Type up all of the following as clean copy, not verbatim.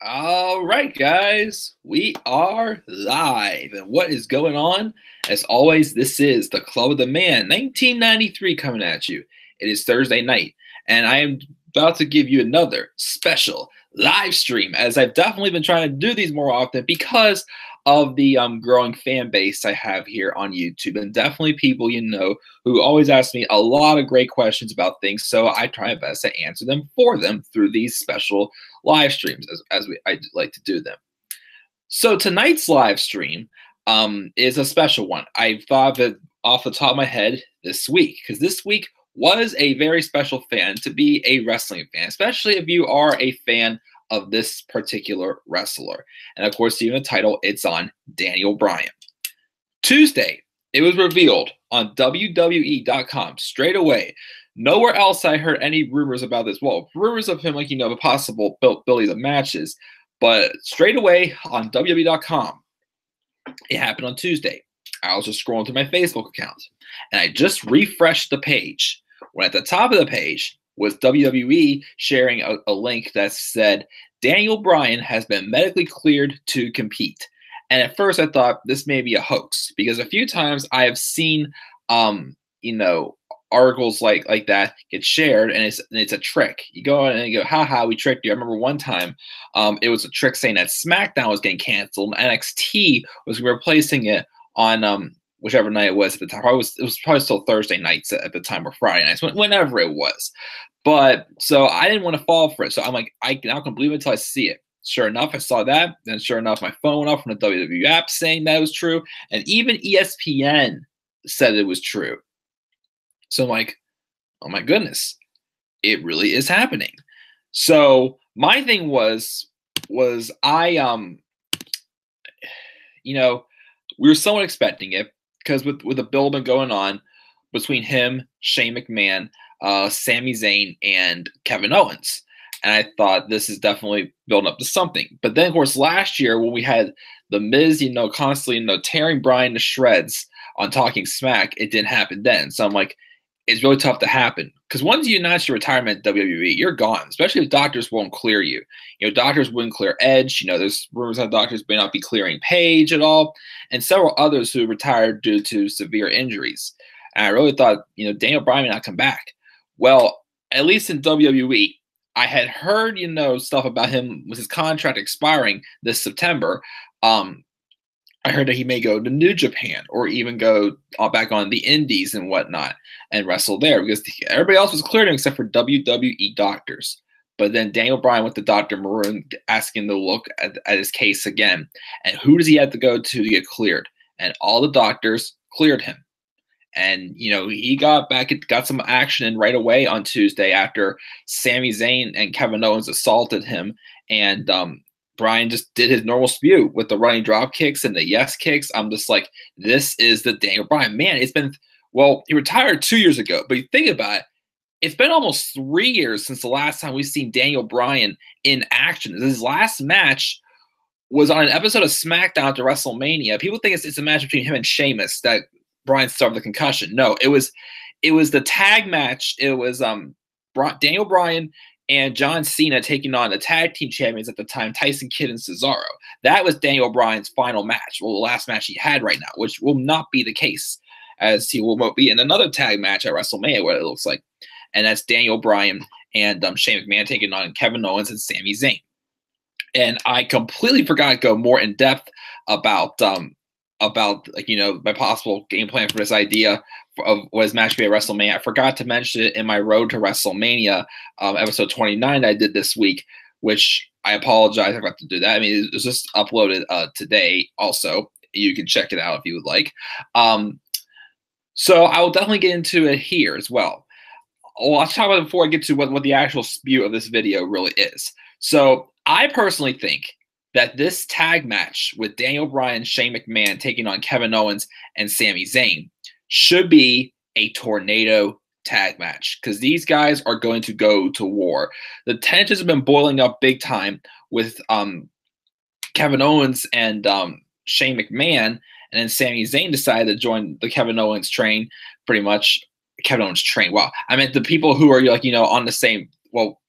All right, guys, we are live. And what is going on? As always, this is the Club of the Man 1993 coming at you. It is Thursday night, and I am about to give you another special live stream, as I've definitely been trying to do these more often because of the growing fan base I have here on YouTube, and definitely people who always ask me a lot of great questions about things. So I try my best to answer them for them through these special live streams I like to do them. So tonight's live stream is a special one. I thought of it off the top of my head this week because this week was a very special fan to be a wrestling fan, especially if you are a fan of this particular wrestler. And of course, even the title, it's on Daniel Bryan. Tuesday, it was revealed on WWE.com straight away. Nowhere else I heard any rumors about this. Well, rumors of him, like, the possible Billy the matches. But straight away on WWE.com, it happened on Tuesday. I was just scrolling through my Facebook account, and I just refreshed the page. When at the top of the page was WWE sharing a link that said, Daniel Bryan has been medically cleared to compete. And at first I thought this may be a hoax because a few times I have seen, articles like that get shared, and it's a trick. You go in and you go, haha, we tricked you. I remember one time it was a trick saying that SmackDown was getting canceled and NXT was replacing it on whichever night it was at the time. It was probably still Thursday nights at the time, or Friday nights, whenever it was. But so I didn't want to fall for it. So I'm like, I now can believe it until I see it. Sure enough, I saw that. Then sure enough, my phone went off from the WWE app saying that it was true. And even ESPN said it was true. So I'm like, oh my goodness, it really is happening. So my thing was I we were somewhat expecting it because with the building going on between him, Shane McMahon, Sami Zayn, and Kevin Owens. And I thought this is definitely building up to something. But then, of course, last year when we had The Miz, constantly, tearing Bryan to shreds on Talking Smack, it didn't happen then. So I'm like, it's really tough to happen because once you announce your retirement at WWE, you're gone, especially if doctors won't clear you. Doctors wouldn't clear Edge. There's rumors that doctors may not be clearing Paige at all, and several others who retired due to severe injuries. And I really thought, Daniel Bryan may not come back. Well, at least in WWE, I had heard, stuff about him with his contract expiring this September. I heard that he may go to New Japan or even go back on the Indies and whatnot and wrestle there because everybody else was cleared except for WWE Doctors. But then Daniel Bryan went to Dr. Maroon asking to look at his case again. And who does he have to go to get cleared? And all the doctors cleared him. And, he got some action in right away on Tuesday after Sami Zayn and Kevin Owens assaulted him. And Bryan just did his normal spew with the running drop kicks and the yes kicks. I'm just like, this is the Daniel Bryan. Man, he retired 2 years ago. But you think about it, it's been almost 3 years since the last time we've seen Daniel Bryan in action. His last match was on an episode of SmackDown to WrestleMania. People think it's a match between him and Sheamus that Bryan suffered the concussion. No, it was the tag match. It was Daniel Bryan and John Cena taking on the tag team champions at the time, Tyson Kidd and Cesaro. That was Daniel Bryan's final match, well, the last match he had right now, which will not be the case, as he will be in another tag match at WrestleMania, what it looks like. And that's Daniel Bryan and Shane McMahon taking on Kevin Owens and Sami Zayn. And I completely forgot to go more in depth about my possible game plan for this idea of what his match be at WrestleMania. I forgot to mention it in my Road to WrestleMania episode 29 I did this week, which I apologize I forgot to do that. I mean, it was just uploaded today also. You can check it out if you would like. So I will definitely get into it here as well. Well, I'll talk about it before I get to what the actual spew of this video really is. So I personally think that this tag match with Daniel Bryan, Shane McMahon taking on Kevin Owens and Sami Zayn should be a tornado tag match because these guys are going to go to war. The tensions have been boiling up big time with Kevin Owens and Shane McMahon, and then Sami Zayn decided to join the Kevin Owens train, pretty much. Kevin Owens train. Wow. I meant the people who are on the same, well,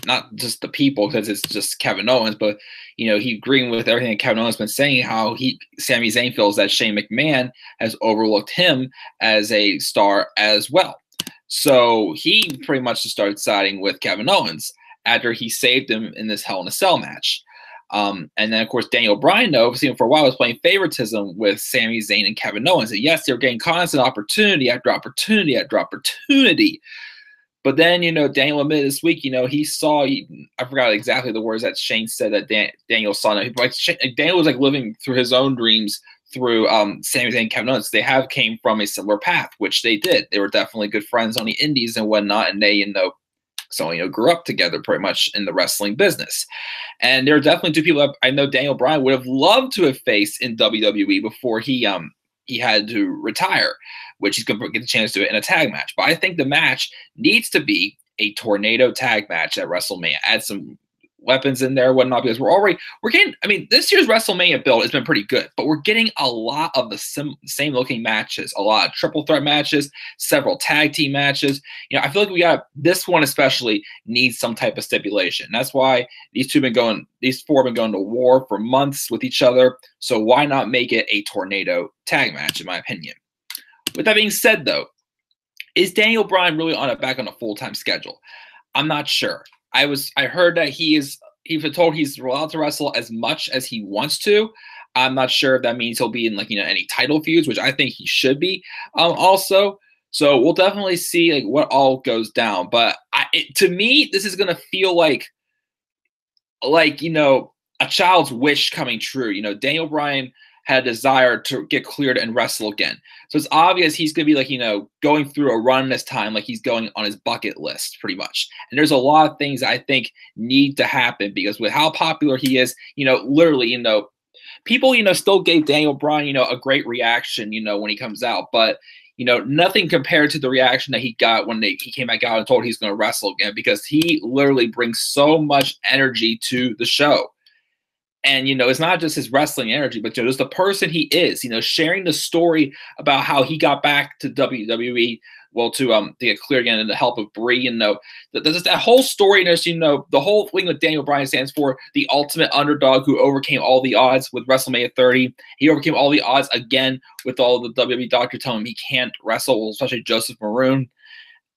not just the people because it's just Kevin Owens, but he agreeing with everything that Kevin Owens has been saying, how Sami Zayn feels that Shane McMahon has overlooked him as a star as well. So he pretty much just started siding with Kevin Owens after he saved him in this Hell in a Cell match. And then, of course, Daniel Bryan, though, for a while, was playing favoritism with Sami Zayn and Kevin Owens. And yes, they were getting constant opportunity after opportunity after opportunity. But then, Daniel admitted this week, he saw, I forgot exactly the words that Shane said that Daniel saw. Daniel was like living through his own dreams through Sami Zayn and Kevin Owens. They came from a similar path, which they did. They were definitely good friends on the indies and whatnot. And they, grew up together pretty much in the wrestling business. And there are definitely two people I know Daniel Bryan would have loved to have faced in WWE before he had to retire, which he's going to get the chance to do it in a tag match. But I think the match needs to be a tornado tag match at WrestleMania. Add some weapons in there, whatnot, because we're getting, this year's WrestleMania build has been pretty good, but we're getting a lot of the same looking matches, a lot of triple threat matches, several tag team matches. I feel like this one especially needs some type of stipulation. That's why these four have been going to war for months with each other. So why not make it a tornado tag match, in my opinion? With that being said, though, is Daniel Bryan really back on a full-time schedule? I'm not sure. I heard that he's been told he's allowed to wrestle as much as he wants to. I'm not sure if that means he'll be in any title feuds, which I think he should be also. So we'll definitely see what all goes down. But to me, this is gonna feel like a child's wish coming true. Daniel Bryan had a desire to get cleared and wrestle again. So it's obvious he's going to be going through a run this time, like he's going on his bucket list pretty much. And there's a lot of things I think need to happen because with how popular he is, literally, people, still gave Daniel Bryan, a great reaction, when he comes out, but nothing compared to the reaction that he got when he came back out and told he's going to wrestle again, because he literally brings so much energy to the show. And, it's not just his wrestling energy, but just the person he is, sharing the story about how he got back to WWE, to get clear again and the help of Brie, there's that whole story. And there's, the whole thing that Daniel Bryan stands for, the ultimate underdog who overcame all the odds with WrestleMania 30. He overcame all the odds again with all the WWE doctors telling him he can't wrestle, especially Joseph Maroon.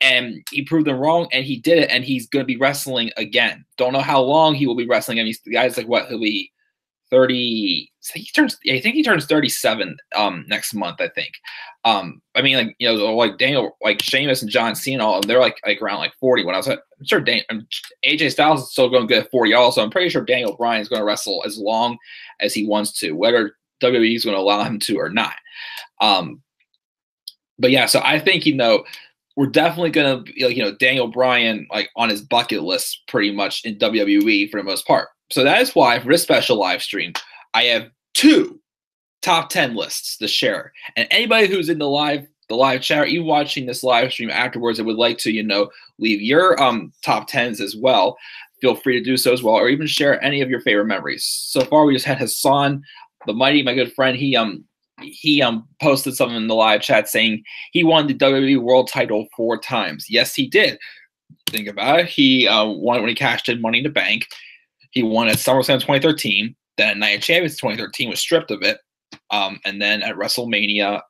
And he proved them wrong, and he did it, and he's going to be wrestling again. Don't know how long he will be wrestling. The guy's he'll be 30. I think he turns 37 next month, I think. Daniel, Sheamus and John Cena, all they're around 40. When I'm sure AJ Styles is still going good at 40 also. I'm pretty sure Daniel Bryan is going to wrestle as long as he wants to, whether WWE is going to allow him to or not. But yeah, so I think we're definitely going to be Daniel Bryan on his bucket list pretty much in WWE for the most part. So that is why for this special live stream, I have 2 top 10 lists to share. And anybody who's in the live chat, or even watching this live stream afterwards, and would like to, leave your top 10s as well, feel free to do so as well, or even share any of your favorite memories. So far, we just had Hassan, the Mighty, my good friend. He posted something in the live chat saying he won the WWE World Title 4 times. Yes, he did. Think about it. He won when he cashed in Money in the Bank. He won at SummerSlam 2013. Then at Night of Champions 2013 was stripped of it. And then at WrestleMania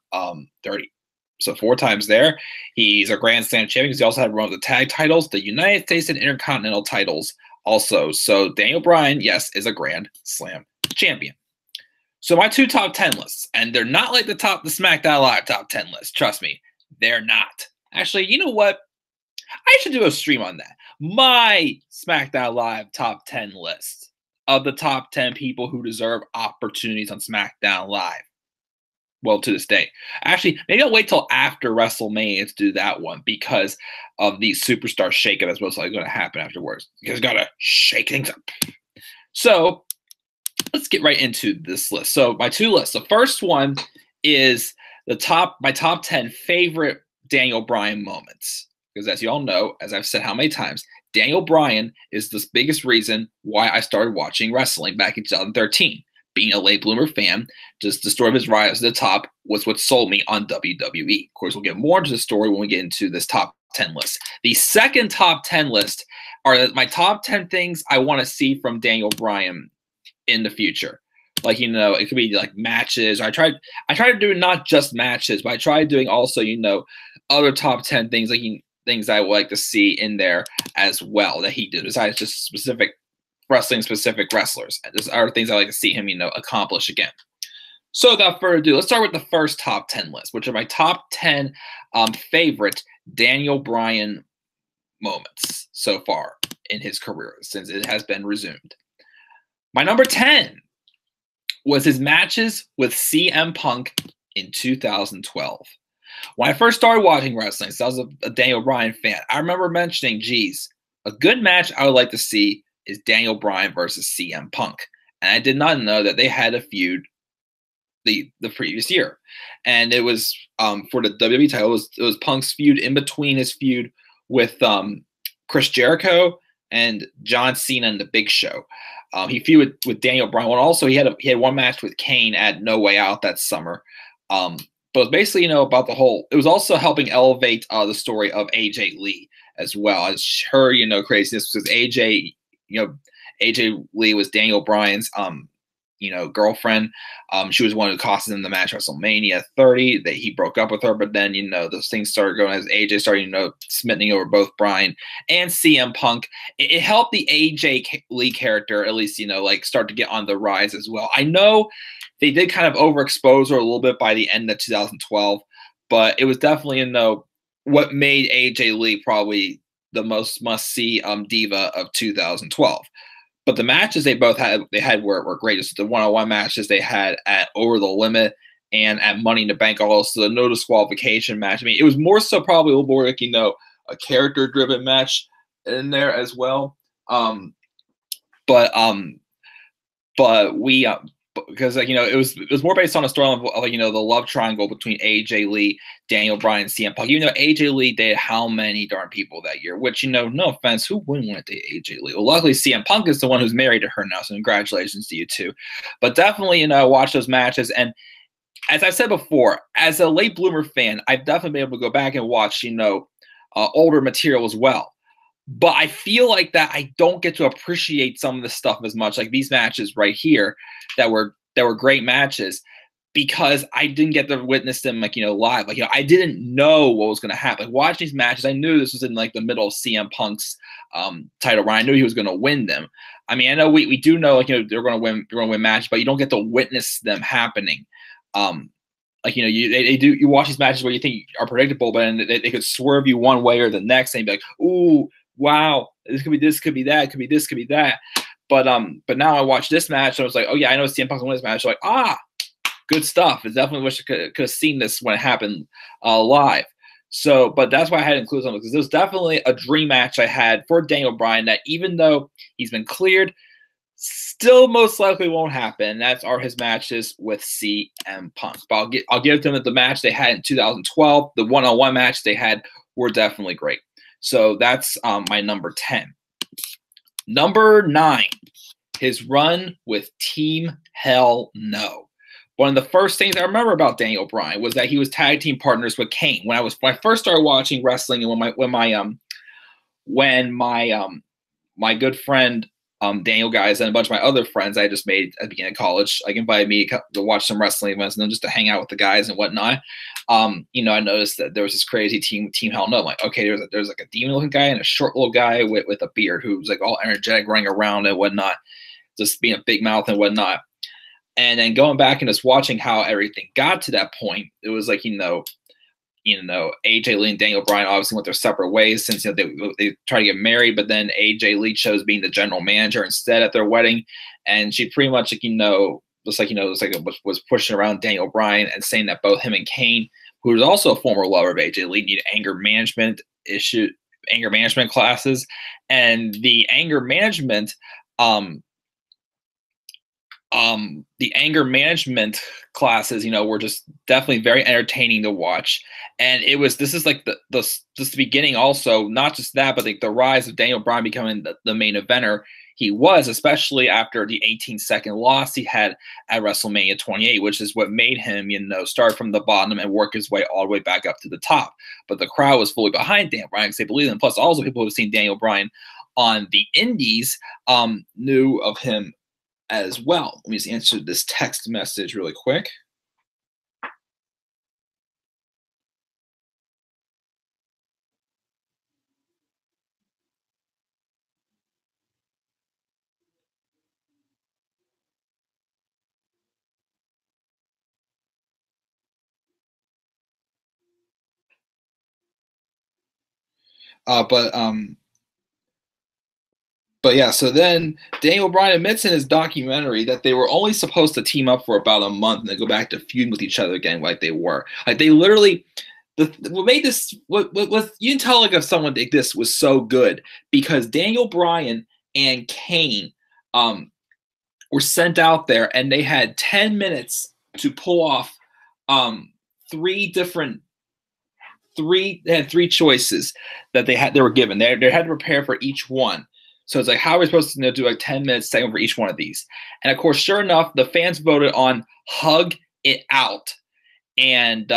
30. So 4 times there. He's a Grand Slam champion because he also had one of the tag titles, the United States and Intercontinental titles also. So Daniel Bryan, yes, is a Grand Slam champion. So my 2 top 10 lists, and they're not like the SmackDown Live top 10 list. Trust me, they're not. Actually, you know what? I should do a stream on that. My SmackDown Live top 10 list of the top 10 people who deserve opportunities on SmackDown Live. Well, to this day. Actually, maybe I'll wait till after WrestleMania to do that one because of the superstar shakeup that's most likely going to happen afterwards. You guys got to shake things up. So let's get right into this list. So my 2 lists. The first one is my top 10 favorite Daniel Bryan moments. Because as you all know, as I've said how many times, Daniel Bryan is the biggest reason why I started watching wrestling back in 2013. Being a late bloomer fan, just the story of his rise to the top was what sold me on WWE. Of course, we'll get more into the story when we get into this top 10 list. The second top 10 list are my top 10 things I want to see from Daniel Bryan in the future. Like, it could be like matches. I tried to do not just matches, but I tried doing also, other top 10 things, like things I would like to see in there as well that he did, besides just specific specific wrestlers. These are things I like to see him, accomplish again. So without further ado, let's start with the first top 10 list, which are my top 10 favorite Daniel Bryan moments so far in his career since it has been resumed. My number 10 was his matches with CM Punk in 2012. When I first started watching wrestling, so I was a Daniel Bryan fan, I remember mentioning, geez, a good match I would like to see is Daniel Bryan versus CM Punk. And I did not know that they had a feud the previous year. And it was for the WWE title, it was Punk's feud in between his feud with Chris Jericho and John Cena and The Big Show. He feuded with Daniel Bryan. And also, he had one match with Kane at No Way Out that summer. But it was basically, about the whole. It was also helping elevate the story of AJ Lee as well as her, craziness, because AJ Lee was Daniel Bryan's girlfriend. She was one who cost him the match at WrestleMania 30. That he broke up with her, but then those things started going as AJ started smitten over both Bryan and CM Punk. It helped the AJ Lee character at least start to get on the rise as well. I know they did kind of overexpose her a little bit by the end of 2012, but it was definitely what made AJ Lee probably the most must-see diva of 2012. But the matches they had were great. It's the one-on-one matches they had at Over the Limit and at Money in the Bank, also the no disqualification match. I mean, it was more so probably a little more like, a character-driven match in there as well. But we because it was more based on a storyline of the love triangle between AJ Lee, Daniel Bryan, and CM Punk. AJ Lee dated how many darn people that year? Which no offense, who wouldn't want to date AJ Lee? Well, luckily CM Punk is the one who's married to her now, so congratulations to you too. But definitely watch those matches, and as I've said before, as a late bloomer fan, I've definitely been able to go back and watch older material as well. But I feel like that I don't get to appreciate some of the stuff as much, like these matches right here that were great matches, because I didn't get to witness them live. I didn't know what was going to happen. Like, watching these matches, I knew this was in the middle of CM Punk's title run. I knew he was going to win them. I mean, I know we do know they're going to win matches, but you don't get to witness them happening. You watch these matches where you think are predictable, but they could swerve you one way or the next, and be like, ooh, wow, this could be this, could be that, could be this, could be that. But now I watched this match and I was like, oh yeah, I know CM Punk's gonna win this match. So good stuff. I definitely wish I could have seen this when it happened live. So, but that's why I had to include something, because it was definitely a dream match I had for Daniel Bryan that, even though he's been cleared, still most likely won't happen. That's his matches with CM Punk. But I'll give them the match they had in 2012. The one-on-one match they had were definitely great. So that's my number 10. Number 9, his run with Team Hell No. One of the first things I remember about Daniel Bryan was that he was tag team partners with Kane. When I first started watching wrestling, and when my good friend Daniel Guys and a bunch of my other friends I just made at the beginning of college, invited me to watch some wrestling events and then just to hang out with the guys and whatnot. I noticed that there was this crazy Team Hell No. I'm like, okay, there's like a demon looking guy and a short little guy with a beard who's all energetic, running around and whatnot, just being a big mouth and whatnot. And then going back and just watching how everything got to that point, it was like, AJ Lee and Daniel Bryan obviously went their separate ways since they tried to get married, but then AJ Lee chose being the general manager instead at their wedding, and she pretty much was pushing around Daniel Bryan and saying that both him and Kane, who was also a former lover of AJ Lee, need anger management classes, and the anger management classes, were just definitely very entertaining to watch. And this is like the beginning also, not just that, but the rise of Daniel Bryan becoming the main eventer he was, especially after the 18-second loss he had at WrestleMania 28, which is what made him, start from the bottom and work his way all the way back up to the top. But the crowd was fully behind Daniel Bryan because they believed him. Plus, also people who have seen Daniel Bryan on the Indies knew of him as well. Let me just answer this text message really quick. Uh, but um, but yeah, so then Daniel Bryan admits in his documentary that they were only supposed to team up for about a month and then go back to feud with each other again, like they were. Like they literally, what made this, what you can tell like if someone did this was so good because Daniel Bryan and Kane were sent out there and they had 10 minutes to pull off um, three different they had three choices that they were given. They had to prepare for each one. So it's like, how are we supposed to do like 10 minutes segment for each one of these? And of course, sure enough, the fans voted on Hug It Out. And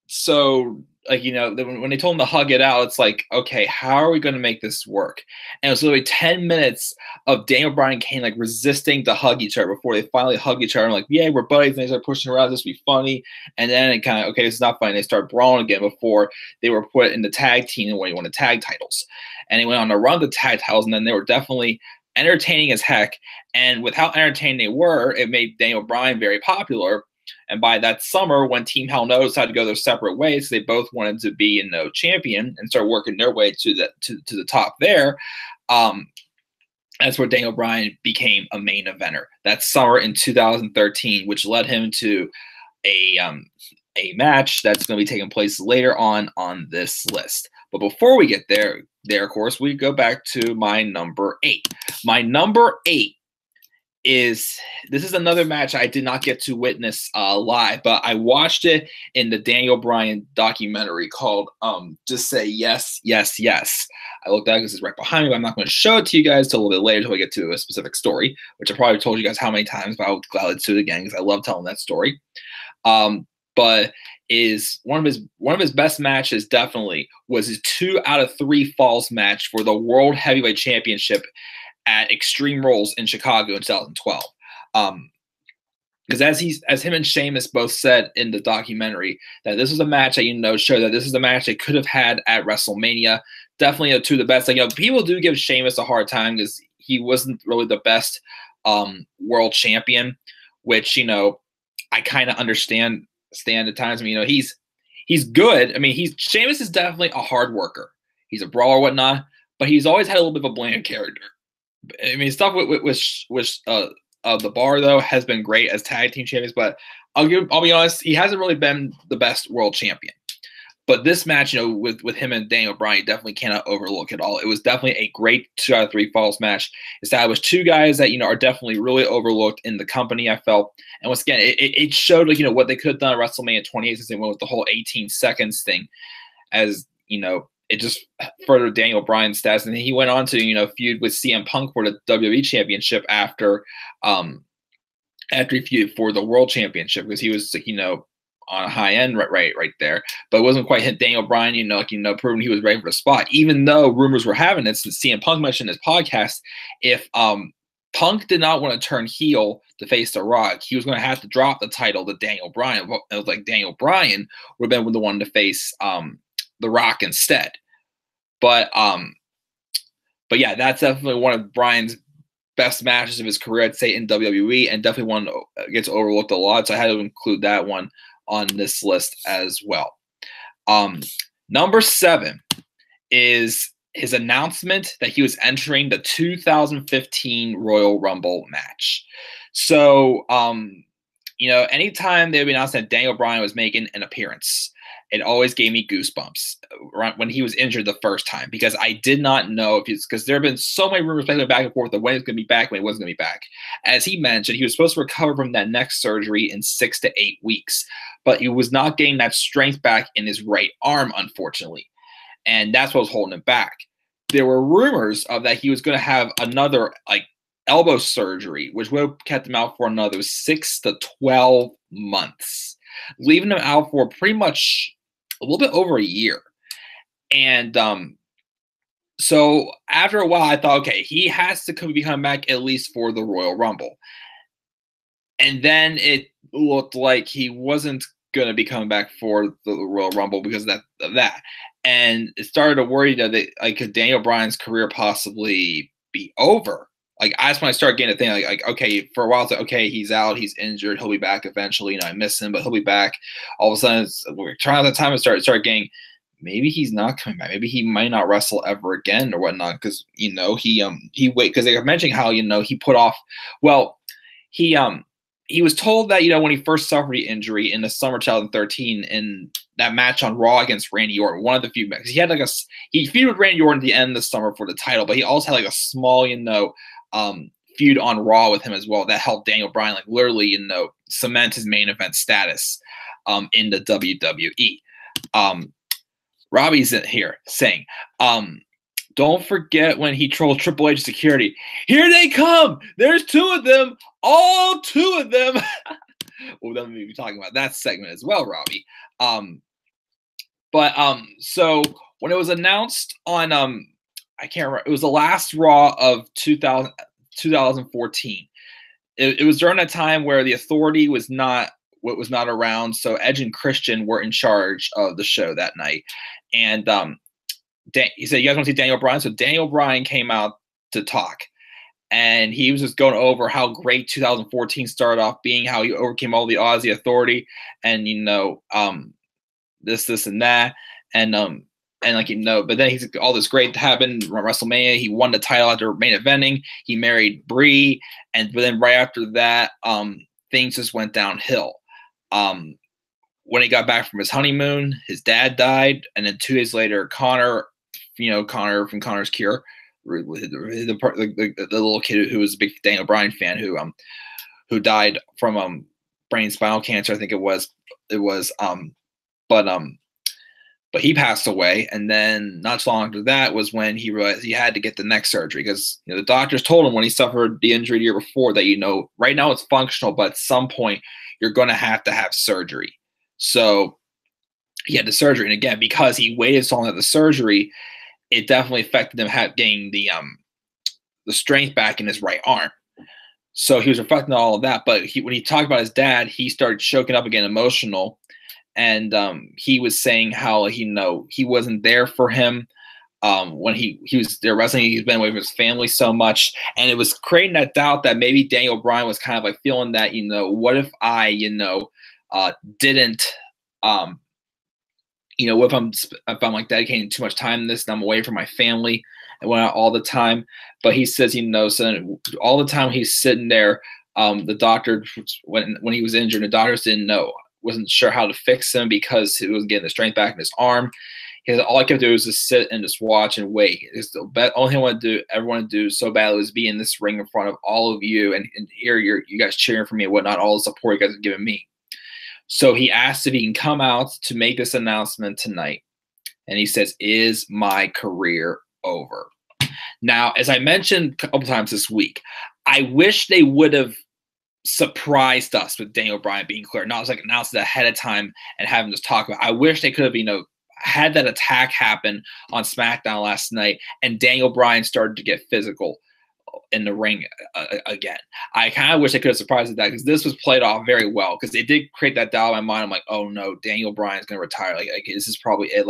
so like when they told him to hug it out, it's like, okay, how are we going to make this work? And it was literally 10 minutes of Daniel Bryan and Kane like resisting to hug each other before they finally hug each other and like, yeah, we're buddies, and they start pushing around, this will be funny. And then it kind of, okay, this is not funny. They start brawling again before they were put in the tag team and when he won the tag titles. And they went on to run the tag titles, and then they were definitely entertaining as heck. And with how entertaining they were, it made Daniel Bryan very popular. And by that summer, when Team Hell No decided to go their separate ways, they both wanted to be champion and start working their way to the top there. That's where Daniel Bryan became a main eventer that summer in 2013, which led him to a match that's going to be taking place later on this list. But before we get there, of course, we go back to my number 8. My number 8 this is another match I did not get to witness live, but I watched it in the Daniel Bryan documentary called Just Say Yes, Yes, Yes. I looked at it because it's right behind me, but I'm not going to show it to you guys till a little bit later until I get to a specific story, which I probably told you guys how many times, but I'll gladly do it again because I love telling that story. But is one of his best matches definitely was his 2 out of 3 falls match for the World Heavyweight Championship at Extreme Rules in Chicago in 2012. Because as him and Sheamus both said in the documentary, that this was a match that showed that this is a match they could have had at WrestleMania. Definitely two of the best. Like people do give Sheamus a hard time because he wasn't really the best world champion, which I kind of understand at times. I mean, he's good. I mean, Sheamus is definitely a hard worker. He's a brawler, whatnot, but he's always had a little bit of a bland character. I mean, stuff with the Bar though has been great as tag team champions, but I'll be honest, he hasn't really been the best world champion. But this match, with him and Daniel Bryan, you definitely cannot overlook at all. It was definitely a great 2 out of 3 falls match. Established two guys that are definitely really overlooked in the company, I felt. And once again, it showed what they could have done at WrestleMania 28 since they went with the whole 18 seconds thing, as it just furthered Daniel Bryan's stats. And then he went on to, feud with CM Punk for the WWE Championship after he feuded for the World Championship because he was, on a high end right there. But it wasn't quite hit Daniel Bryan, proving he was ready for the spot. Even though rumors were having it, since CM Punk mentioned in his podcast, if Punk did not want to turn heel to face The Rock, he was going to have to drop the title to Daniel Bryan. It was like Daniel Bryan would have been the one to face The Rock instead. But yeah, that's definitely one of Bryan's best matches of his career, I'd say, in WWE, and definitely one that gets overlooked a lot. So I had to include that one on this list as well. Number 7 is his announcement that he was entering the 2015 Royal Rumble match. So, anytime they would announce that Daniel Bryan was making an appearance, it always gave me goosebumps when he was injured the first time, because I did not know because there have been so many rumors back and forth of when he was going to be back, when he wasn't going to be back. As he mentioned, he was supposed to recover from that neck surgery in 6 to 8 weeks, but he was not getting that strength back in his right arm, unfortunately. And that's what was holding him back. There were rumors of that he was going to have another elbow surgery, which would have kept him out for another 6 to 12 months, leaving him out for pretty much a little bit over a year. And So after a while, I thought, okay, he has to be coming back at least for the Royal Rumble. And then it looked like he wasn't going to be coming back for the Royal Rumble because of that. And it started to worry that could Daniel Bryan's career possibly be over? Like that's when I started getting a thing like okay, for a while it's like okay, he's out, he's injured, he'll be back eventually. I miss him, but he'll be back. All of a sudden, we're trying at the time to start getting maybe he's not coming back. Maybe he might not wrestle ever again or whatnot because he wait because they were mentioning how he put off. Well, he he was told that when he first suffered the injury in the summer 2013 in that match on Raw against Randy Orton, one of the few matches he had he feuded with Randy Orton at the end of the summer for the title, but he also had a small feud on Raw with him as well that helped Daniel Bryan literally cement his main event status in the WWE. Robbie's in here saying, don't forget when he trolled Triple H security. Here they come. There's two of them. All two of them. Well, then we'll be talking about that segment as well, Robbie. So when it was announced on I can't remember, it was the last Raw of 2014. It was during a time where the Authority was not around, so Edge and Christian were in charge of the show that night. And he said, "You guys want to see Daniel Bryan?" So Daniel Bryan came out to talk, and he was just going over how great 2014 started off being, how he overcame all the odds, the Authority, and this and that, and but then he's all this great happened WrestleMania. He won the title after main eventing. He married Brie, but then right after that, things just went downhill. When he got back from his honeymoon, his dad died, and then 2 days later, Connor from Connor's Cure, the little kid who was a big Daniel Bryan fan, who died from brain spinal cancer, I think it was, but he passed away, and then not so long after that was when he realized he had to get the neck surgery because the doctors told him when he suffered the injury the year before that right now it's functional, but at some point you're going to have surgery. So he had the surgery, and again, because he waited so long at the surgery, it definitely affected him getting the strength back in his right arm. So he was reflecting on all of that. But when he talked about his dad, he started choking up again, emotional, and he was saying how he wasn't there for him when he was there wrestling. He's been away from his family so much, and it was creating that doubt that maybe Daniel Bryan was kind of feeling that what if I didn't what if I'm dedicating too much time to this and I'm away from my family and went out all the time. But he says, so all the time he's sitting there, the doctor, when he was injured, the doctors wasn't sure how to fix him because he wasn't getting the strength back in his arm. He said, all I kept doing was just sit and just watch and wait. It's the only thing I want to do, everyone to do so badly was be in this ring in front of all of you and hear you guys cheering for me and whatnot, all the support you guys have given me. So he asked if he can come out to make this announcement tonight. And he says, "Is my career over?" Now, as I mentioned a couple times this week, I wish they would have surprised us with Daniel Bryan being clear, not announced it ahead of time and having us talk about it. I wish they could have, had that attack happen on SmackDown last night and Daniel Bryan started to get physical in the ring again. I kind of wish I could have surprised at that because this was played off very well because it did create that doubt in my mind. I'm like, oh no, Daniel Bryan's going to retire. This is probably it.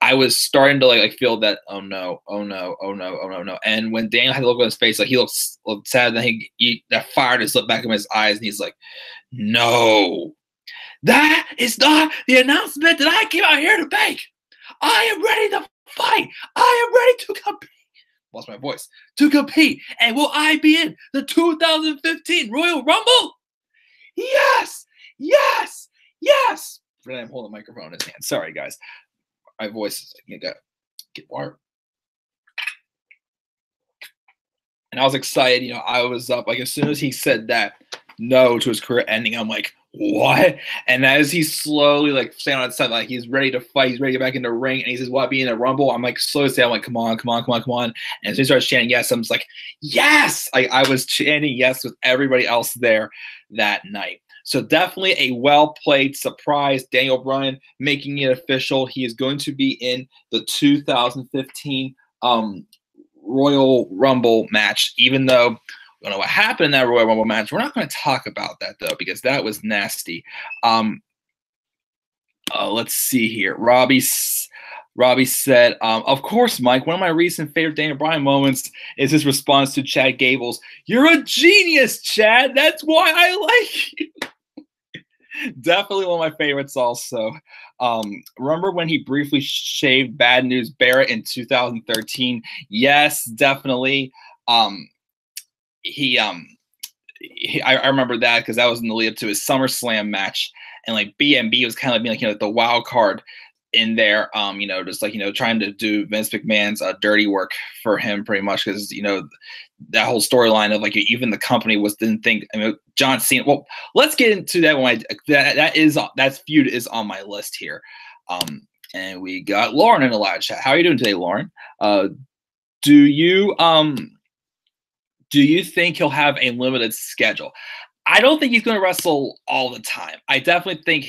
I was starting to feel that, oh no. And when Daniel had to look on his face, he looked sad, and then that fire just slipped back in his eyes, and he's like, no, that is not the announcement that I came out here to make. I am ready to fight. I am ready to compete. Lost my voice. To compete. And will I be in the 2015 Royal Rumble? Yes. Yes. Yes. I'm holding the microphone in his hand. Sorry, guys. My voice is get water. And I was excited. I was up as soon as he said that no to his career ending, I'm like, what? And as he's slowly standing on the side, he's ready to fight, he's ready to get back in the ring, and he says, "What, be in a Rumble?" I'm slowly saying, I'm like, come on. And as he starts chanting yes, I'm just like, yes! I was chanting yes with everybody else there that night. So definitely a well-played surprise. Daniel Bryan making it official. He is going to be in the 2015 Royal Rumble match, even though we don't know what happened in that Royal Rumble match. We're not going to talk about that, though, because that was nasty. Let's see here. Robbie said, of course, Mike, one of my recent favorite Daniel Bryan moments is his response to Chad Gable's, "You're a genius, Chad. That's why I like you." Definitely one of my favorites also. Remember when he briefly shaved Bad News Barrett in 2013? Yes, definitely. I remember that because that was in the lead up to his SummerSlam match. And like BMB was kind of being like, the wild card in there, just like, trying to do Vince McMahon's dirty work for him pretty much. Because, that whole storyline of like, even the company didn't think, John Cena. Well, let's get into that one. That feud is on my list here. And we got Lauren in the live chat. How are you doing today, Lauren? Do you think he'll have a limited schedule? I don't think he's going to wrestle all the time. I definitely think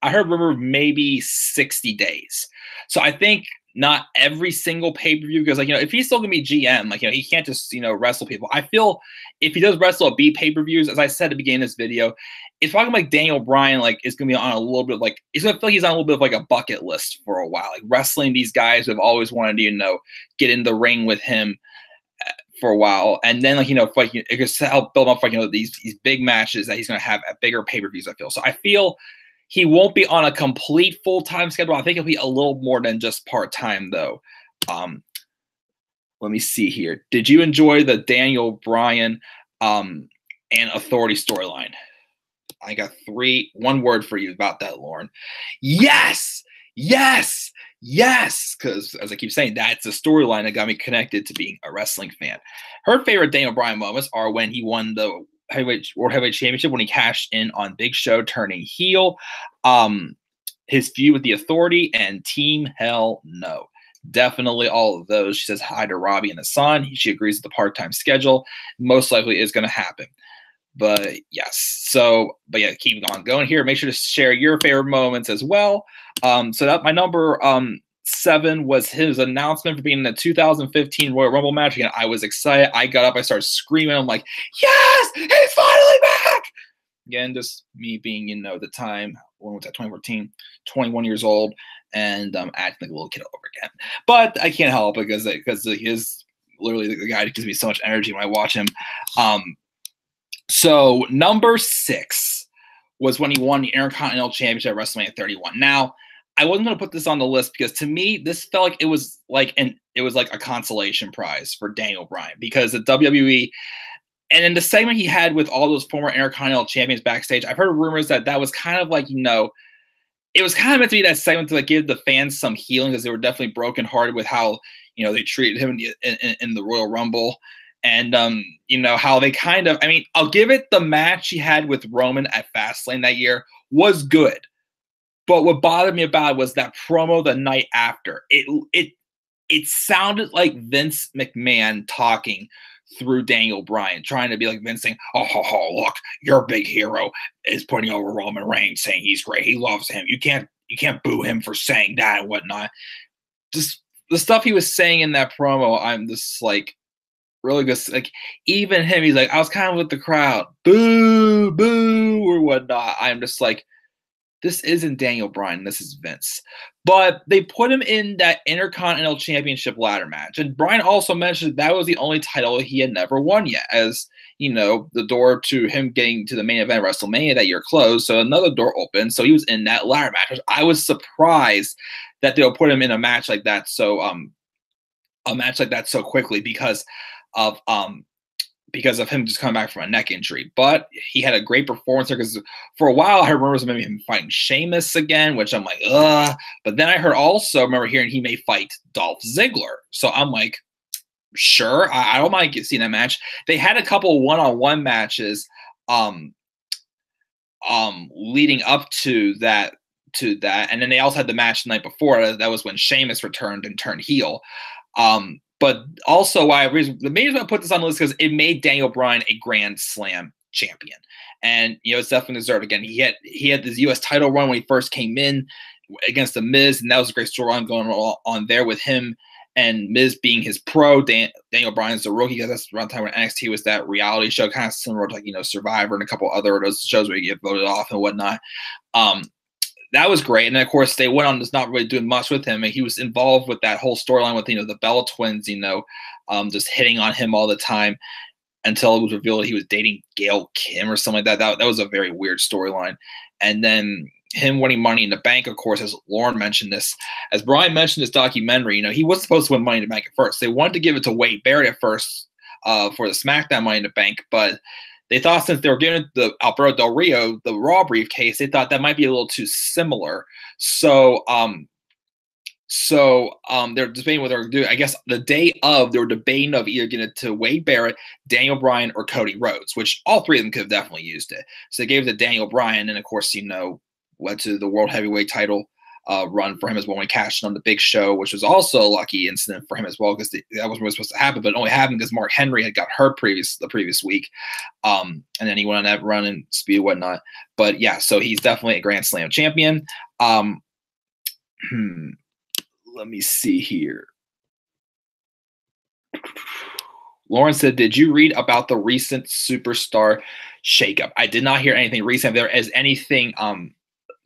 I heard rumor maybe 60 days. So I think not every single pay-per-view, because if he's still going to be GM, he can't just, wrestle people. I feel if he does wrestle at B pay-per-views, as I said at the beginning of this video, it's probably like Daniel Bryan, is going to be on a little bit of he's going to feel like he's on a little bit of a bucket list for a while, wrestling these guys who have always wanted to, get in the ring with him for a while, and then it could help build up these big matches that he's going to have at bigger pay-per-views. I feel he won't be on a complete full-time schedule. I think it'll be a little more than just part-time though. Let me see here. Did you enjoy the Daniel Bryan and Authority storyline? I got one word for you about that, Lauren. Yes, yes, yes, because as I keep saying, that's the storyline that got me connected to being a wrestling fan. Her favorite Daniel Bryan moments are when he won the World Heavyweight Championship, when he cashed in on Big Show turning heel, his feud with the Authority, and Team Hell No. Definitely all of those. She says hi to Robbie and the son. She agrees with the part-time schedule. Most likely is going to happen. But yes, but yeah, keep on going here. Make sure to share your favorite moments as well. So that my number 7 was his announcement for being in the 2015 Royal Rumble match. Again, I was excited. I got up, I started screaming. I'm like, yes, he's finally back. Again, just me being, the time, when was that, 2014, 21 years old, and acting like a little kid over again. But I can't help it because he is literally the guy that gives me so much energy when I watch him. So number 6 was when he won the Intercontinental Championship at WrestleMania 31. Now, I wasn't going to put this on the list because to me, this felt like it was like a consolation prize for Daniel Bryan, because the WWE, and in the segment he had with all those former Intercontinental champions backstage, I've heard rumors that was kind of like, it was kind of meant to be that segment to give the fans some healing, because they were definitely brokenhearted with how, they treated him in the Royal Rumble. And, how they kind of, I'll give it, the match he had with Roman at Fastlane that year was good. But what bothered me about it was that promo the night after. It sounded like Vince McMahon talking through Daniel Bryan, trying to be like Vince saying, oh, look, your big hero is putting over Roman Reigns, saying he's great. He loves him. You can't boo him for saying that and whatnot. Just the stuff he was saying in that promo, I'm just like, really good. Even him, he's like, I was kind of with the crowd, boo, boo, or whatnot. I'm just like, this isn't Daniel Bryan, this is Vince. But they put him in that Intercontinental Championship ladder match. And Bryan also mentioned that was the only title he had never won yet, as, the door to him getting to the main event of WrestleMania that year closed. So another door opened. So he was in that ladder match. I was surprised that they'll put him in a match like that. So, so quickly because of him just coming back from a neck injury. But he had a great performance there, because for a while I heard rumors of maybe him fighting Sheamus again, which I'm like, ugh. But then I remember hearing he may fight Dolph Ziggler. So I'm like, sure, I don't mind seeing that match. They had a couple one-on-one matches leading up to that. And then they also had the match the night before. That was when Sheamus returned and turned heel. But also, the main reason I put this on the list because it made Daniel Bryan a Grand Slam champion. And it's definitely deserved. Again, he had this U.S. title run when he first came in against the Miz, and that was a great storyline going on there with him and Miz being his pro. Daniel Bryan's the rookie, because that's around the time when NXT was that reality show, kind of similar to like Survivor and a couple other of those shows where you get voted off and whatnot. That was great. And then, of course, they went on just not really doing much with him. And he was involved with that whole storyline with, the Bella twins, just hitting on him all the time until it was revealed he was dating Gail Kim or something like that. That was a very weird storyline. And then him winning Money in the Bank, of course, as Lauren mentioned this, as Brian mentioned this documentary, he was supposed to win Money in the Bank at first. They wanted to give it to Wade Barrett at first for the SmackDown Money in the Bank, but they thought since they were giving the Alberto Del Rio the Raw briefcase, they thought that might be a little too similar. So they're debating what they're going to do. I guess the day of, they were debating of either giving it to Wade Barrett, Daniel Bryan, or Cody Rhodes, which all three of them could have definitely used it. So they gave it to Daniel Bryan, and of course, led to the World Heavyweight title run for him as well when he cashed in on the Big Show, which was also a lucky incident for him as well, because that wasn't really supposed to happen, but it only happened because Mark Henry had got hurt the previous week, and then he went on that run and speed and whatnot. But yeah, so he's definitely a Grand Slam champion. Let me see here. Lauren said, did you read about the recent superstar shakeup? I did not hear anything recent. If there is anything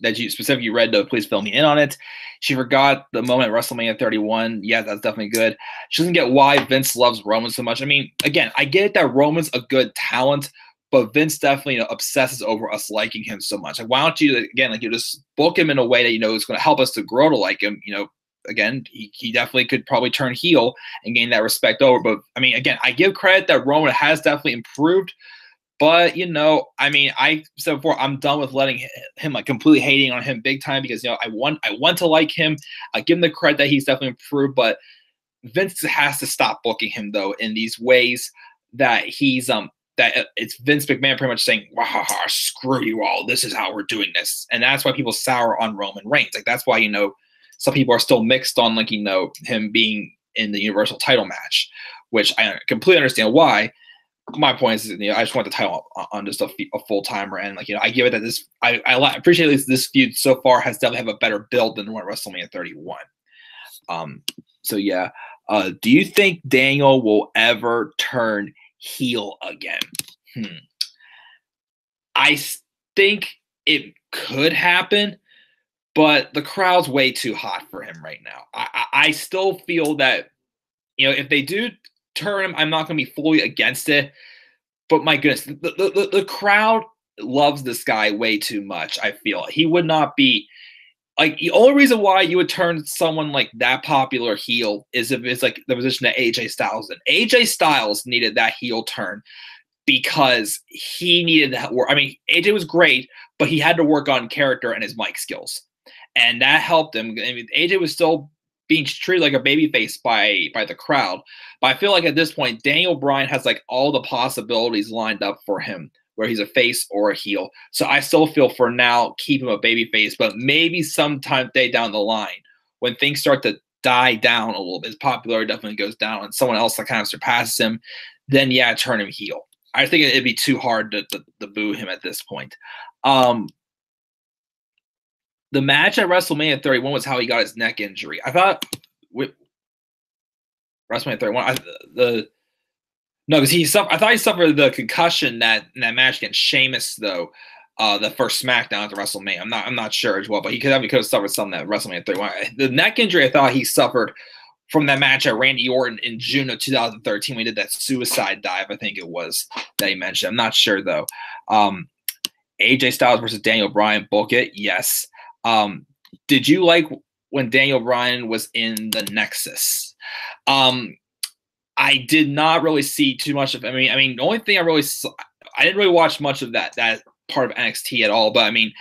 that you specifically read, though, please fill me in on it. She forgot the moment at WrestleMania 31. Yeah, that's definitely good. She doesn't get why Vince loves Roman so much. I mean, again, I get that Roman's a good talent, but Vince definitely obsesses over us liking him so much. Like, why don't you, again, just book him in a way that is going to help us to grow to like him. Again, he definitely could probably turn heel and gain that respect over. But I mean, again, I give credit that Roman has definitely improved. But, I said before, I'm done with letting him like completely hating on him big time, because, I want to like him. I give him the credit that he's definitely improved, but Vince has to stop booking him, though, in these ways that he's that it's Vince McMahon pretty much saying, "Wow, screw you all. This is how we're doing this." And that's why people sour on Roman Reigns. Like, that's why, some people are still mixed on, like, him being in the Universal title match, which I completely understand why. My point is, I just want the title on just a full timer, and I give it that this. I appreciate this feud so far has definitely have a better build than what WrestleMania 31. So yeah, do you think Daniel will ever turn heel again? I think it could happen, but the crowd's way too hot for him right now. I still feel that if they do turn him, I'm not going to be fully against it. But my goodness, the crowd loves this guy way too much. I feel he would not be like, the only reason why you would turn someone like that popular heel is if it's like the position that AJ Styles did. AJ Styles needed that heel turn because he needed that work. I mean, AJ was great, but he had to work on character and his mic skills, and that helped him. I mean, AJ was still being treated like a babyface by the crowd. But I feel like at this point, Daniel Bryan has like all the possibilities lined up for him, where he's a face or a heel. So I still feel for now, keep him a babyface, but maybe sometime day down the line, when things start to die down a little bit, his popularity definitely goes down, and someone else that kind of surpasses him, then yeah, turn him heel. I think it'd be too hard to boo him at this point. The match at WrestleMania 31 was how he got his neck injury. I thought with WrestleMania 31, I thought he suffered the concussion in that match against Sheamus, though. The first SmackDown at WrestleMania. I'm not sure as well, but he could have suffered something at WrestleMania 31. The neck injury I thought he suffered from that match at Randy Orton in June of 2013 when he did that suicide dive, I think it was, that he mentioned. I'm not sure though. AJ Styles versus Daniel Bryan, book it, yes. Did you like when Daniel Bryan was in the Nexus? I did not really see too much of. I mean, the only thing I didn't really watch much of that part of NXT at all. But I mean,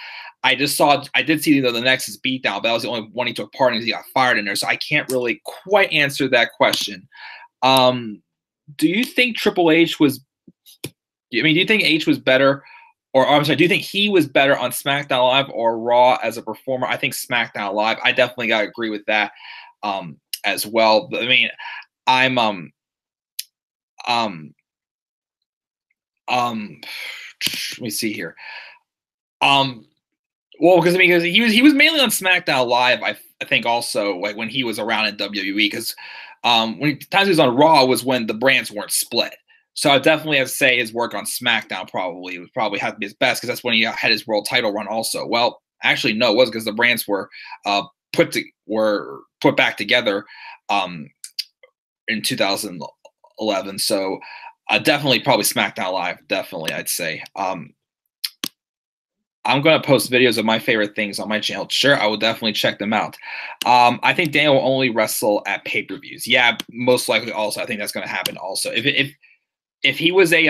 I did see the Nexus beatdown, but that was the only one he took part in because he got fired in there. So I can't really quite answer that question. Do you think Triple H was? Do you think H was better? Or I'm sorry, do you think he was better on SmackDown Live or Raw as a performer? I think SmackDown Live. I definitely got to agree with that as well. But I mean, I'm let me see here. Well, because he was mainly on SmackDown Live. I think also like when he was around in WWE, because times he was on Raw was when the brands weren't split. So I definitely have to say his work on SmackDown probably had to be his best, because that's when he had his world title run also. Well, actually no, it was because the brands were put back together in 2011. So definitely probably SmackDown Live. Definitely, I'd say. I'm going to post videos of my favorite things on my channel. Sure, I will definitely check them out. I think Daniel will only wrestle at pay-per-views. Yeah, most likely also. I think that's going to happen also. If he was a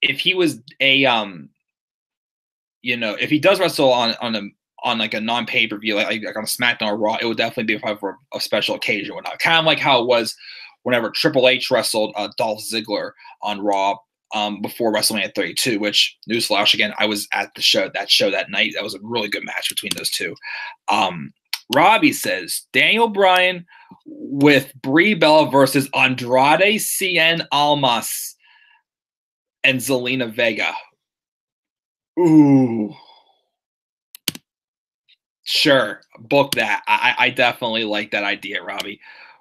if he does wrestle on like a non-pay-per-view, like on a SmackDown or Raw, it would definitely be probably for a special occasion or whatnot. Kind of like how it was whenever Triple H wrestled Dolph Ziggler on Raw before WrestleMania 32, which, newsflash again, I was at the show that night. That was a really good match between those two. Robbie says, Daniel Bryan with Brie Bella versus Andrade Cien Almas and Zelina Vega. Ooh. Sure, book that. I definitely like that idea, Robbie.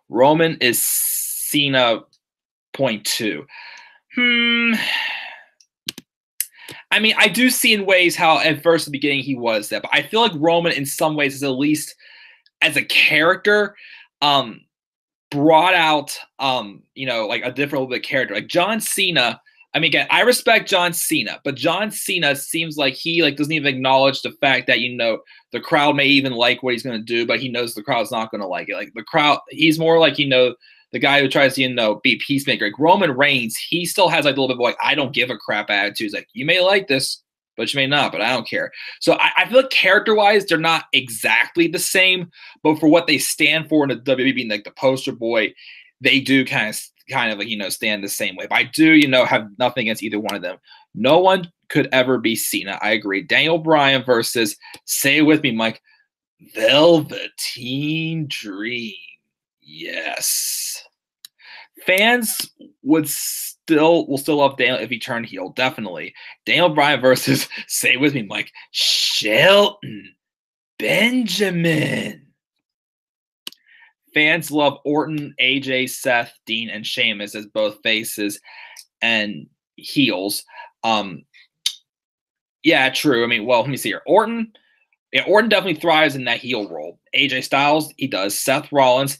Roman is Cena .2. I mean, I do see in ways how at first the beginning he was that, but I feel like Roman in some ways is at least as a character brought out like a different little bit of character. Like John Cena, I mean, again, I respect John Cena, but John Cena seems like he doesn't even acknowledge the fact that the crowd may even like what he's going to do, but he knows the crowd's not going to like it. Like the crowd, he's more like the guy who tries to be peacemaker. Like Roman Reigns, he still has like a little bit of like I don't give a crap attitude. He's like, you may like this, but you may not, but I don't care. So I feel like character-wise, they're not exactly the same, but for what they stand for in the WWE being like the poster boy, they do kind of like stand the same way. But I do have nothing against either one of them. No one could ever be Cena. I agree. Daniel Bryan versus, say it with me, Mike, Velveteen Dream. Yes. Fans will still love Daniel if he turned heel. Definitely. Daniel Bryan versus, say it with me, Mike, Shelton Benjamin. Fans love Orton, AJ, Seth, Dean, and Sheamus as both faces and heels. Yeah, true. I mean, well, let me see here. Orton definitely thrives in that heel role. AJ Styles, he does. Seth Rollins.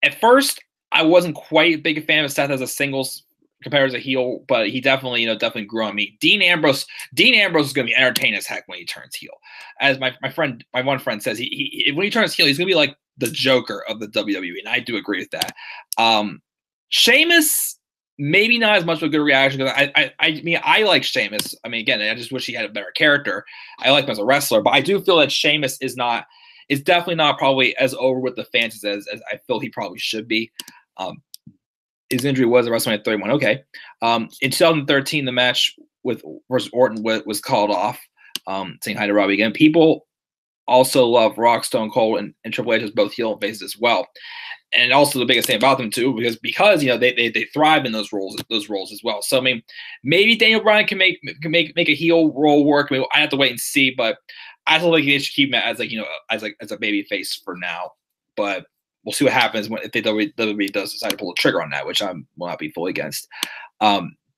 At first, I wasn't quite a big fan of Seth as a singles compared as a heel, but he definitely grew on me. Dean Ambrose is going to be entertaining as heck when he turns heel. As my one friend says, he when he turns heel, he's going to be like the Joker of the WWE, and I do agree with that. Sheamus, maybe not as much of a good reaction, because I mean, I like Sheamus. I mean, again, I just wish he had a better character. I like him as a wrestler, but I do feel that Sheamus is definitely not probably as over with the fans as I feel he probably should be. His injury was at WrestleMania 31. Okay. In 2013, the match versus Orton was called off. Saying hi to Robbie again. People also love Rock, Stone Cold, and Triple H as both heel and face as well. And also the biggest thing about them too, because they thrive in those roles as well. So I mean, maybe Daniel Bryan can make a heel role work. I mean, I have to wait and see, but I feel like they should keep him as as a baby face for now. But we'll see what happens if WWE does decide to pull the trigger on that, which I will not be fully against.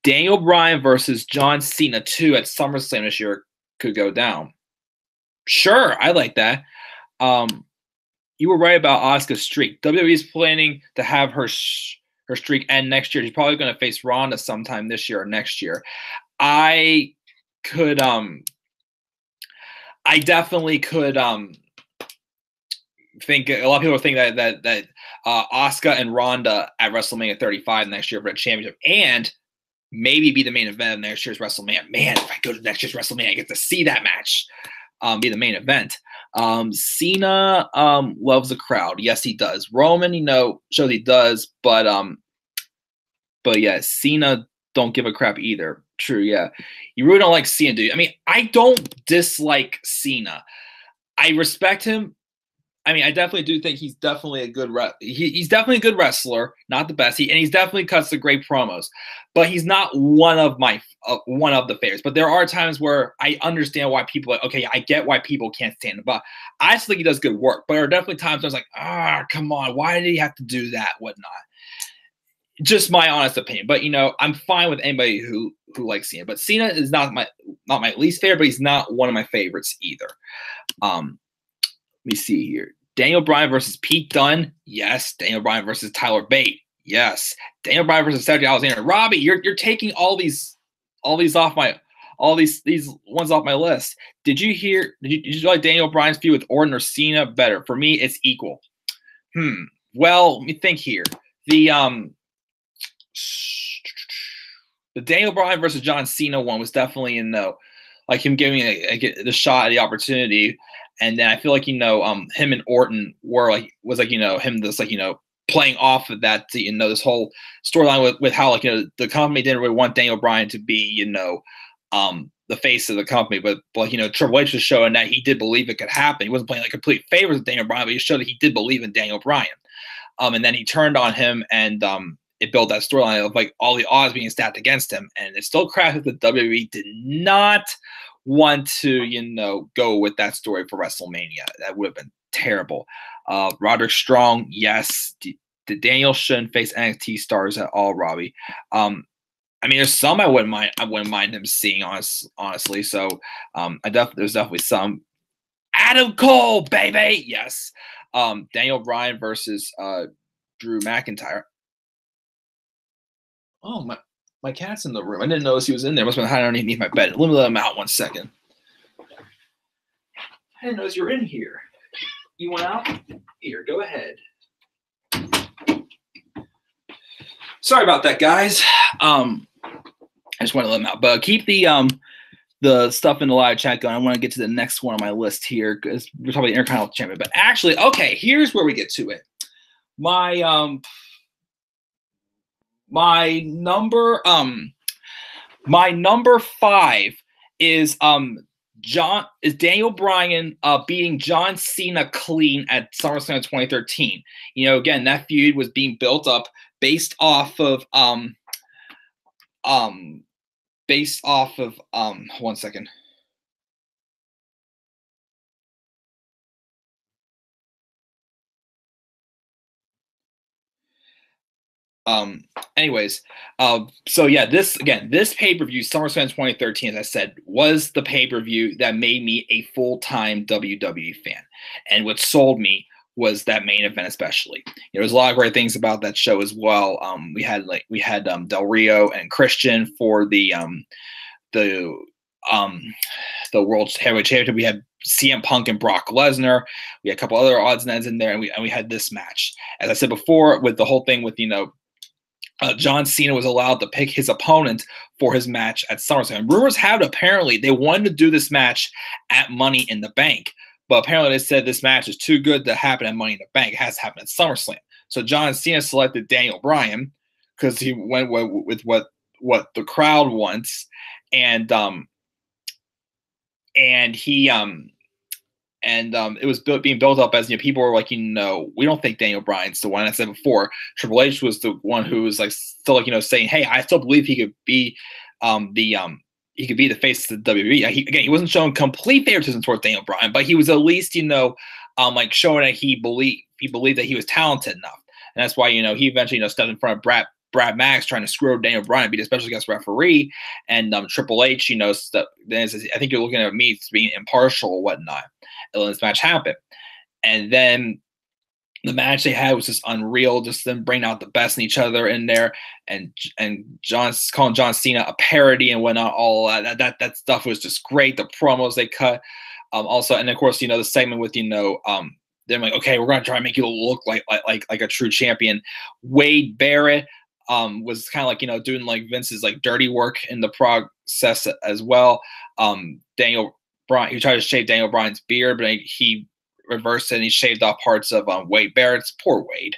Daniel Bryan versus John Cena 2 at SummerSlam this year could go down. Sure, I like that. You were right about Asuka's streak. WWE is planning to have her streak end next year. She's probably going to face Ronda sometime this year or next year. I definitely could think a lot of people think that Asuka and Ronda at WrestleMania 35 next year for a championship and maybe be the main event of next year's WrestleMania. Man, if I go to next year's WrestleMania, I get to see that match be the main event. Cena loves the crowd. Yes, he does. Roman, shows he does, but yeah, Cena don't give a crap either. True, yeah. You really don't like Cena, do you? I mean, I don't dislike Cena. I respect him. I mean, I definitely do think he's definitely a good he's definitely a good wrestler, not the best. And he's definitely cuts the great promos, but he's not one of the favorites. But there are times where I understand why people like, okay, I get why people can't stand him, but I just think he does good work. But there are definitely times I was like, come on, why did he have to do that? Whatnot. Just my honest opinion. But I'm fine with anybody who likes Cena. But Cena is not my least favorite, but he's not one of my favorites either. Let me see here. Daniel Bryan versus Pete Dunne. Yes. Daniel Bryan versus Tyler Bate. Yes. Daniel Bryan versus Cedric Alexander. Robbie, you're taking all these off my these ones off my list. Did you like Daniel Bryan's feud with Orton or Cena better? For me, it's equal. Well, let me think here. The Daniel Bryan versus John Cena one was definitely like him giving the shot at the opportunity. And then I feel like, him and Orton was him this playing off of that, this whole storyline with how the company didn't really want Daniel Bryan to be, the face of the company, but Triple H was showing that he did believe it could happen. He wasn't playing like complete favorites with Daniel Bryan, but he showed that he did believe in Daniel Bryan. And then he turned on him, and it built that storyline of like all the odds being stacked against him. And it still crashed that the WWE did not want to, go with that story for WrestleMania. That would have been terrible. Roderick Strong, yes. The Daniel shouldn't face NXT stars at all, Robbie. I mean, there's some I wouldn't mind him seeing, honestly. So there's definitely some. Adam Cole, baby, yes. Daniel Bryan versus Drew McIntyre. Oh, my cat's in the room. I didn't notice he was in there. Must have been hiding underneath my bed. Let me let him out 1 second. I didn't notice you were in here. You went out? Here, go ahead. Sorry about that, guys. I just want to let him out. But keep the stuff in the live chat going. I want to get to the next one on my list here because we're talking about the Intercontinental Champion. But actually, okay, here's where we get to it. My number 5 is Daniel Bryan beating John Cena clean at SummerSlam 2013. Again, that feud was being built up based off of 1 second. Anyways, so yeah, this pay-per-view, SummerSlam 2013, as I said, was the pay-per-view that made me a full-time WWE fan. And what sold me was that main event, especially. There's a lot of great things about that show as well. We had Del Rio and Christian for the World Heavyweight Championship. We had CM Punk and Brock Lesnar. We had a couple other odds and ends in there, and we had this match. As I said before, with the whole thing with John Cena was allowed to pick his opponent for his match at SummerSlam. Rumors have it apparently they wanted to do this match at Money in the Bank, but apparently they said this match is too good to happen at Money in the Bank. It has to happen at SummerSlam. So John Cena selected Daniel Bryan because he went with what the crowd wants, and it was being built up as people were like, we don't think Daniel Bryan's the one. I said before, Triple H was the one who was like still saying, hey, I still believe he could be the face of the WWE. He wasn't showing complete favoritism towards Daniel Bryan, but he was at least showing that he believed that he was talented enough, and that's why he eventually stepped in front of Brad Max trying to screw up Daniel Bryan, beat a special guest referee, and Triple H, then says, I think you're looking at me as being impartial or whatnot. And then this match happened, and then the match they had was just unreal. Just them bringing out the best in each other in there, and calling John Cena a parody and whatnot. All that stuff was just great. The promos they cut, also, and of course, the segment with they're like, okay, we're gonna try and make you look like a true champion. Wade Barrett was kind of doing like Vince's dirty work in the process as well. Daniel Bryan, he tried to shave Daniel Bryan's beard, but he reversed it and he shaved off parts of Wade Barrett's. Poor Wade,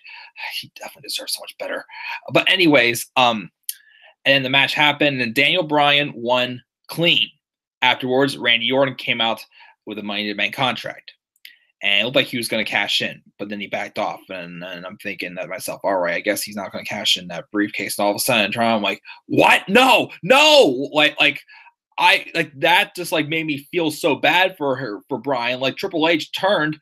he definitely deserves so much better. But anyways, and then the match happened and Daniel Bryan won clean. Afterwards, Randy Orton came out with a Money in the Bank contract. and it looked like he was going to cash in, but then he backed off. And I'm thinking to myself, all right, I guess he's not going to cash in that briefcase. And all of a sudden, I'm like, what? No, no, I like that just like made me feel so bad for Bryan. Like Triple H turned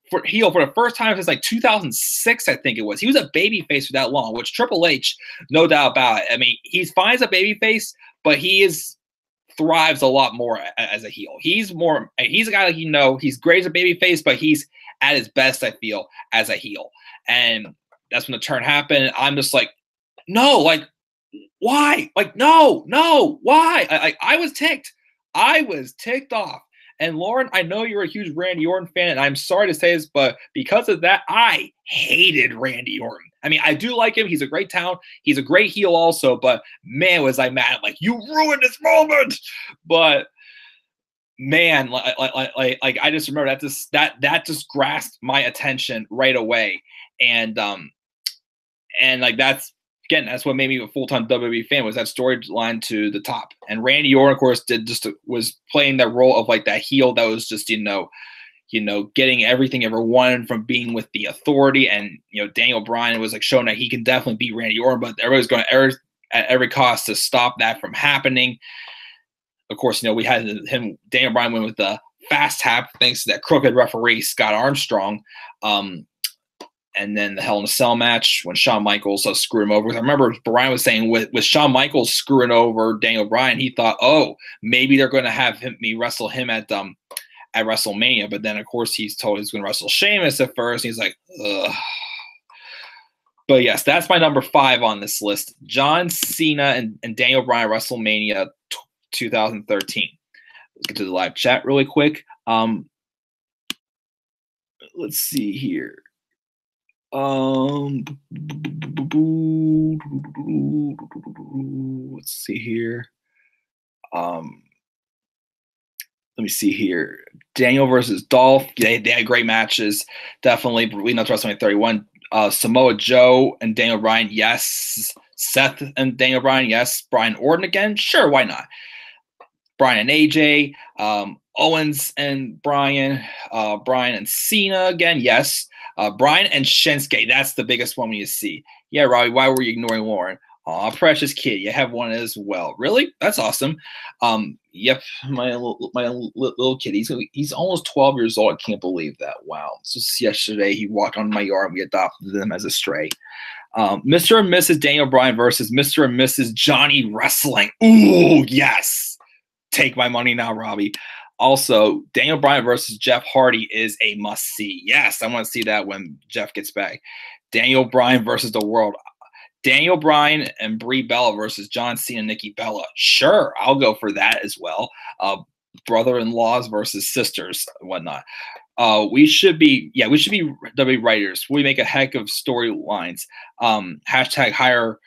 for heel for the first time since like 2006, I think it was. He was a babyface for that long, which Triple H, no doubt about it. I mean, he's fine as a babyface, but thrives a lot more as a heel. He's a guy like, he's great as a babyface, but he's at his best, I feel, as a heel. And that's when the turn happened. I'm just like, no, like, why? Like, no, why? I was ticked. I was ticked off. And Lauren, I know you're a huge Randy Orton fan, and I'm sorry to say this, but because of that, I hated Randy Orton. I mean, I do like him. He's a great talent. He's a great heel also, but man, was I mad. Like, you ruined this moment. But man, like I just remember that just grasped my attention right away. And like that's what made me a full-time WWE fan, was that storyline to the top. And Randy Orton, of course, was playing that role of like that heel that was just, getting everything ever wanted from being with the Authority. And, Daniel Bryan was like showing that he can definitely beat Randy Orton, but everybody's going at every cost to stop that from happening. Of course, we had Daniel Bryan win with the fast tap thanks to that crooked referee, Scott Armstrong. And then the Hell in a Cell match when Shawn Michaels screwed him over. I remember Bryan was saying with Shawn Michaels screwing over Daniel Bryan, he thought, oh, maybe they're going to have me wrestle him at WrestleMania. But then, of course, he's told he's going to wrestle Sheamus at first. And he's like, ugh. But yes, that's my number 5 on this list. John Cena and Daniel Bryan, WrestleMania 2013. Let's get to the live chat really quick. Let's see here. Let's see here. Let me see here. Daniel versus Dolph. They had great matches. Definitely. We know WrestleMania 31. Samoa Joe and Daniel Bryan. Yes. Seth and Daniel Bryan. Yes. Bryan Orton again. Sure. Why not? Bryan and AJ. Owens and Bryan. Bryan and Cena again. Yes. Bryan and Shinsuke. That's the biggest one you see. Yeah, Robbie, why were you ignoring Lauren? Aw, precious kid. You have one as well. Really? That's awesome. Yep, my little kid. He's almost 12 years old. I can't believe that. Wow. Just yesterday, he walked on my yard and we adopted them as a stray. Mr. and Mrs. Daniel Bryan versus Mr. and Mrs. Johnny Wrestling. Ooh, yes. Take my money now, Robbie. Also, Daniel Bryan versus Jeff Hardy is a must-see. Yes, I want to see that when Jeff gets back. Daniel Bryan versus the world. Daniel Bryan and Brie Bella versus John Cena and Nikki Bella. Sure, I'll go for that as well. Brother-in-laws versus sisters and whatnot. We should be WWE writers. We make a heck of storylines. Hashtag hire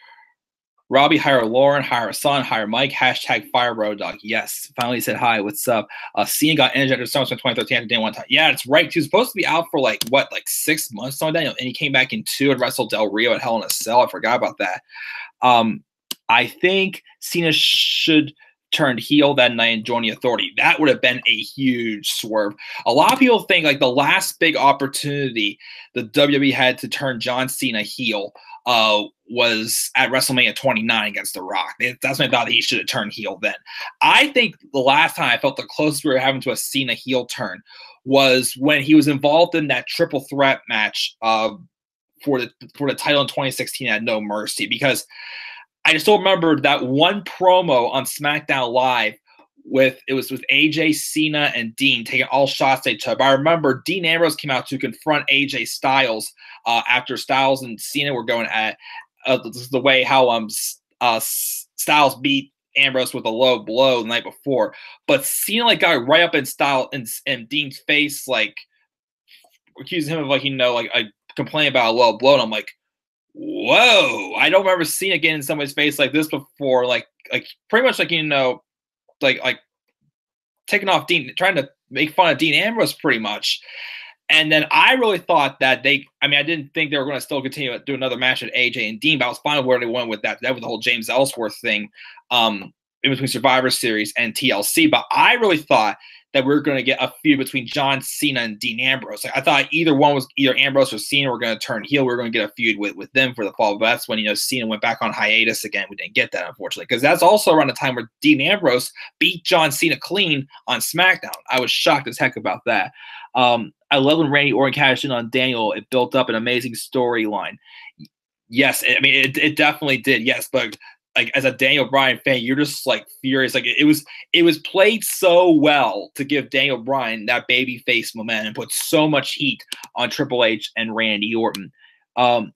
Robbie, hire Lauren, hire Hassan, hire Mike, hashtag fire Road Dog. Yes, finally said hi. What's up? Cena got injured after SummerSlam 2013 after day one time. Yeah, it's right. He was supposed to be out for like 6 months, something like that, and he came back in 2 and wrestled Del Rio at Hell in a Cell. I forgot about that. I think Cena should turn heel that night and join the Authority. That would have been a huge swerve. A lot of people think like the last big opportunity the WWE had to turn John Cena heel was at WrestleMania 29 against The Rock. That's when I thought he should have turned heel then. I think the last time I felt the closest we were having to a Cena heel turn was when he was involved in that triple threat match for the title in 2016 at No Mercy, because I just still remember that one promo on SmackDown Live with AJ, Cena, and Dean taking all shots at each other. But I remember Dean Ambrose came out to confront AJ Styles after Styles and Cena were going at the way how Styles beat Ambrose with a low blow the night before. But Cena got right up in Styles and Dean's face, accusing him of complaining about a low blow. And I'm like, whoa, I don't remember seeing it getting in somebody's face like this before. Pretty much taking off Dean, trying to make fun of Dean Ambrose pretty much. And then I really thought that I didn't think they were going to still continue to do another match with AJ and Dean, but I was fine with where they went with that. That was the whole James Ellsworth thing in between Survivor Series and TLC. But I really thought that we're going to get a feud between John Cena and Dean Ambrose. Like, I thought either Ambrose or Cena were going to turn heel. We were going to get a feud with them for the fall. But that's when, Cena went back on hiatus again. We didn't get that, unfortunately, because that's also around the time where Dean Ambrose beat John Cena clean on SmackDown. I was shocked as heck about that. I love when Randy Orton cashed in on Daniel. It built up an amazing storyline. Yes, I mean, it definitely did. Yes, but like, as a Daniel Bryan fan, you're just like furious. Like, it was played so well to give Daniel Bryan that babyface momentum and put so much heat on Triple H and Randy Orton.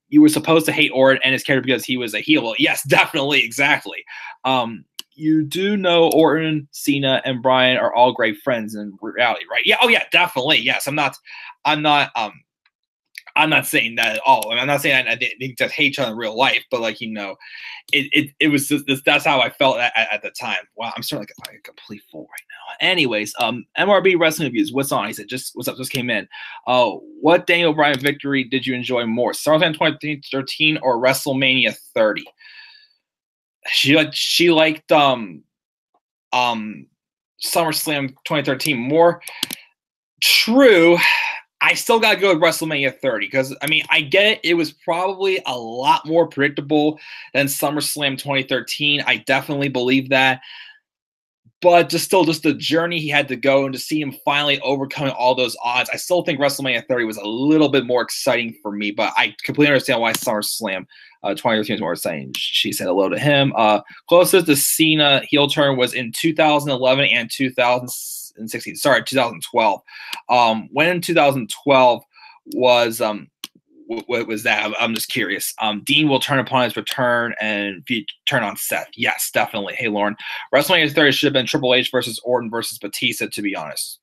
You were supposed to hate Orton and his character because he was a heel. Well, yes, definitely, exactly. You do know Orton, Cena, and Bryan are all great friends in reality, right? Yeah. Oh, yeah, definitely. Yes, I'm not saying that at all. I mean, I'm not saying I didn't just hate each other in real life, but like, it was just that's how I felt at the time. Wow, I'm starting like a complete fool right now. Anyways, MRB Wrestling Reviews. What's on? He said, what's up? Just came in. What Daniel Bryan victory did you enjoy more? SummerSlam 2013 or WrestleMania 30? She liked SummerSlam 2013 more. True. I still got to go with WrestleMania 30 because, I mean, I get it. It was probably a lot more predictable than SummerSlam 2013. I definitely believe that. But just the journey he had to go and to see him finally overcoming all those odds, I still think WrestleMania 30 was a little bit more exciting for me. But I completely understand why SummerSlam 2013 is more exciting. She said hello to him. Closest to Cena heel turn was in 2011 and 2016. Sorry, 2012. When in 2012 was what was that? I'm just curious. Dean will turn upon his return and turn on Seth. Yes, definitely. Hey, Lauren. WrestleMania 30 should have been Triple H versus Orton versus Batista, to be honest.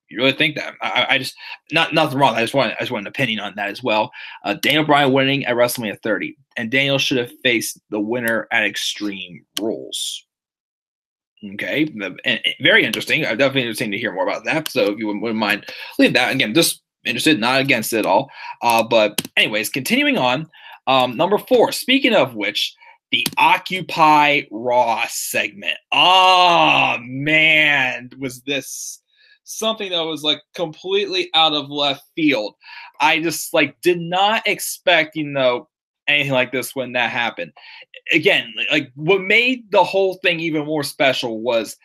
You really think that? I just nothing wrong. I just want an opinion on that as well. Daniel Bryan winning at WrestleMania 30, and Daniel should have faced the winner at Extreme Rules. Okay, and very interesting. Definitely interesting to hear more about that. So if you wouldn't mind, leave that. Again, just interested, not against it at all. But anyways, continuing on. Number 4. Speaking of which, the Occupy Raw segment. Oh man, was this something that was like completely out of left field? I just like did not expect, anything like this when that happened. Again, like what made the whole thing even more special was,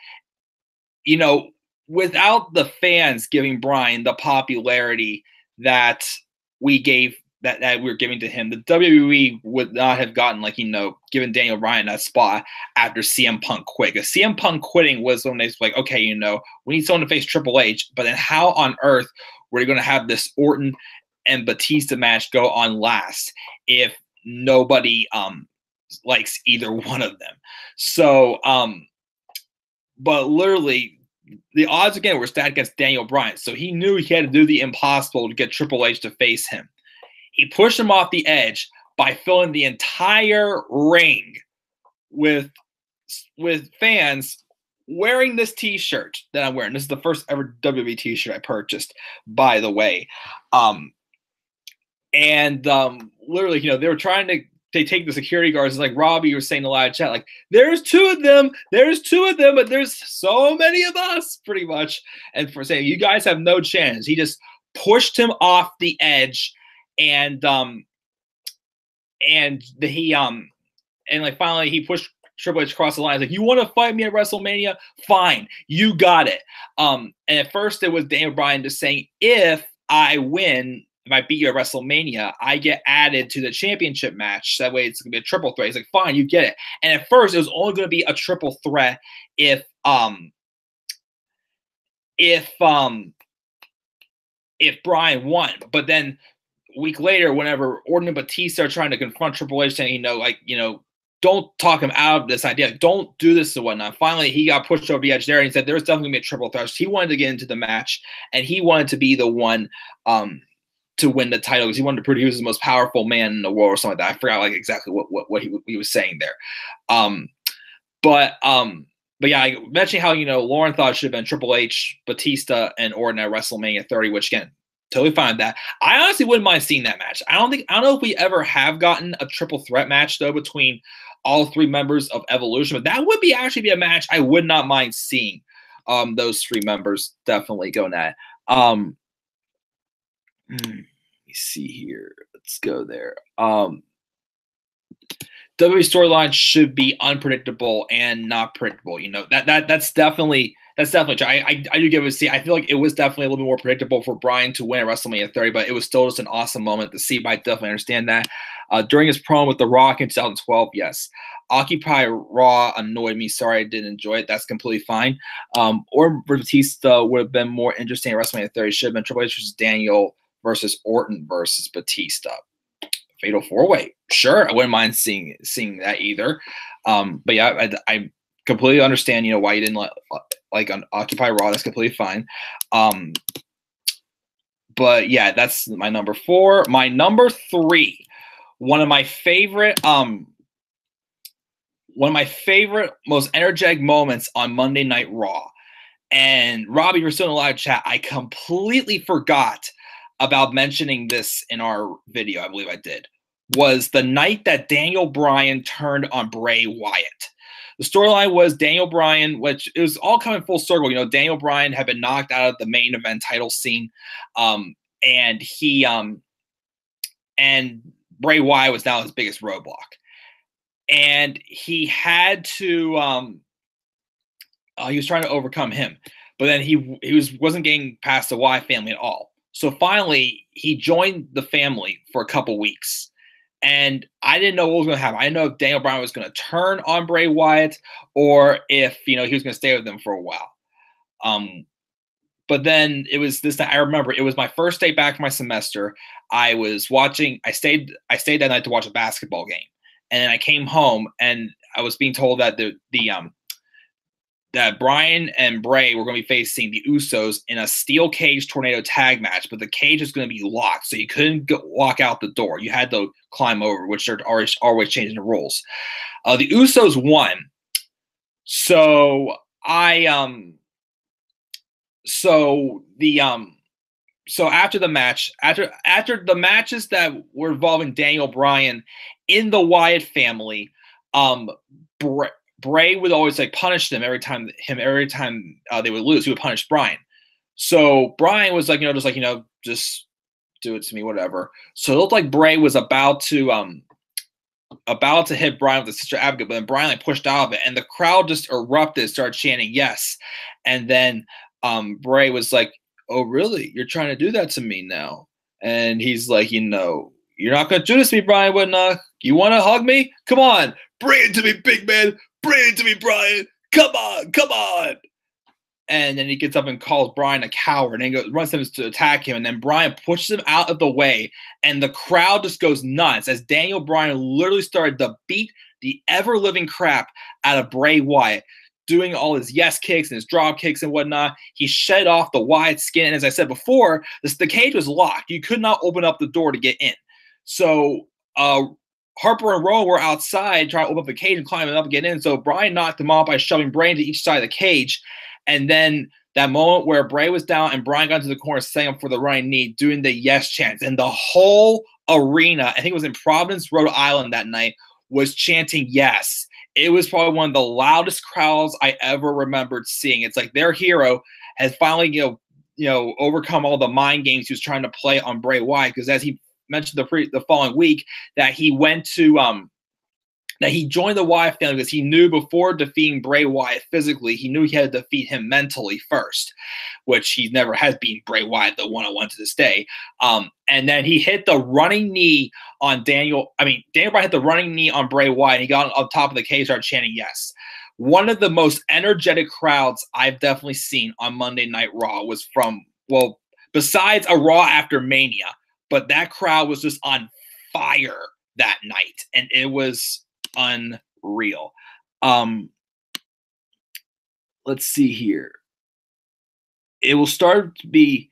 without the fans giving Bryan the popularity that we gave that we were giving to him, the WWE would not have gotten given Daniel Bryan that spot after CM Punk quit. Because CM Punk quitting was when they was like, okay, we need someone to face Triple H, but then how on earth were you going to have this Orton and Batista match go on last if nobody likes either one of them? So, but literally, the odds again were stacked against Daniel Bryan. So he knew he had to do the impossible to get Triple H to face him. He pushed him off the edge by filling the entire ring with fans wearing this T-shirt that I'm wearing. This is the first ever WWE T-shirt I purchased, by the way. Literally, they were trying to take the security guards. Like Robbie was saying in the live chat, like, there's two of them, but there's so many of us, pretty much. And for saying, you guys have no chance. He just pushed him off the edge, and finally he pushed Triple H across the line. He's like, you want to fight me at WrestleMania? Fine, you got it. And at first it was Daniel Bryan just saying, if I win, if I beat you at WrestleMania, I get added to the championship match. That way it's going to be a triple threat. He's like, fine, you get it. And at first it was only going to be a triple threat if Bryan won. But then a week later, whenever Orton and Batista are trying to confront Triple H saying, don't talk him out of this idea. Don't do this and whatnot. Finally, he got pushed over the edge there and he said there's definitely going to be a triple threat. He wanted to get into the match, and he wanted to be the one to win the title because he wanted to prove he was the most powerful man in the world or something like that. I forgot exactly what he was saying there. But yeah, mentioning how Lauren thought it should have been Triple H, Batista, and Orton at WrestleMania 30, which again, totally fine with that. I honestly wouldn't mind seeing that match. I don't know if we ever have gotten a triple threat match though between all 3 members of Evolution, but that would actually be a match I would not mind seeing. those three members definitely going at. Let me see here. Let's go there. WWE storyline should be unpredictable and not predictable. You know, that's definitely true. I do give it a C. I feel like it was definitely a little bit more predictable for Bryan to win at WrestleMania 30, but it was still just an awesome moment to see. But I definitely understand that. During his promo with The Rock in 2012, yes. Occupy Raw annoyed me. Sorry, I didn't enjoy it. That's completely fine. Or Batista would have been more interesting at WrestleMania 30. Should have been Triple H versus Daniel versus Orton versus Batista. Fatal 4-way. Sure, I wouldn't mind seeing that either. But yeah, I completely understand, you know, why you didn't like on Occupy Raw. That's completely fine. But yeah, that's my number 4. My number 3, one of my favorite, most energetic moments on Monday Night Raw. And Robbie, you're still in a live chat. I completely forgot about mentioning this in our video. I believe I did. Was the night that Daniel Bryan turned on Bray Wyatt. The storyline was Daniel Bryan, which it was all coming full circle. You know, Daniel Bryan had been knocked out of the main event title scene, and he and Bray Wyatt was now his biggest roadblock, and he had to he was trying to overcome him, but then he wasn't getting past the Wyatt family at all. So finally, he joined the family for a couple weeks. And I didn't know what was going to happen. I didn't know if Daniel Bryan was going to turn on Bray Wyatt or if, you know, he was going to stay with them for a while. But then it was this night. I remember it was my first day back from my semester. I stayed that night to watch a basketball game. And then I came home and I was being told that that Bryan and Bray were going to be facing the Usos in a steel cage tornado tag match, but the cage was going to be locked, so you couldn't walk out the door. You had to climb over, which they're always changing the rules. The Usos won, so after the match, after the matches that were involving Daniel Bryan in the Wyatt family, Bray would always like punish them every time they would lose. He would punish Bryan. So Bryan was like, just do it to me, whatever. So it looked like Bray was about to hit Bryan with the Sister Abigail, but then Bryan like pushed out of it, and the crowd just erupted, started chanting yes. And then Bray was like, "Oh, really? You're trying to do that to me now?" And he's like, "You're not gonna do this to me, Bryan. You want to hug me? Come on, bring it to me, big man. Bring it to me, Bryan. Come on. And then he gets up and calls Bryan a coward and then runs him to attack him. And then Bryan pushes him out of the way. And the crowd just goes nuts as Daniel Bryan literally started to beat the ever-living crap out of Bray Wyatt, doing all his yes kicks and his drop kicks and whatnot. He shed off the Wyatt skin. And as I said before, the cage was locked. You could not open up the door to get in. So Harper and Rowan were outside trying to open up the cage and climbing up and get in. So Bryan knocked them off by shoving Bray into each side of the cage. And then that moment where Bray was down and Bryan got to the corner, setting up for the running knee, doing the yes chants. And the whole arena, I think it was in Providence, Rhode Island that night, was chanting yes. It was probably one of the loudest crowds I ever remembered seeing. It's like their hero has finally, overcome all the mind games he was trying to play on Bray Wyatt. Because as he mentioned the following week, that he went to that he joined the Wyatt family because he knew before defeating Bray Wyatt physically, he knew he had to defeat him mentally first, which he never has beaten Bray Wyatt the one-on-one to this day. And then he hit the running knee on Daniel Bryan hit the running knee on Bray Wyatt, and he got on top of the cage, started chanting yes. One of the most energetic crowds I've definitely seen on Monday Night Raw was besides a Raw after Mania, but that crowd was just on fire that night, and it was unreal. Let's see here. It'll still be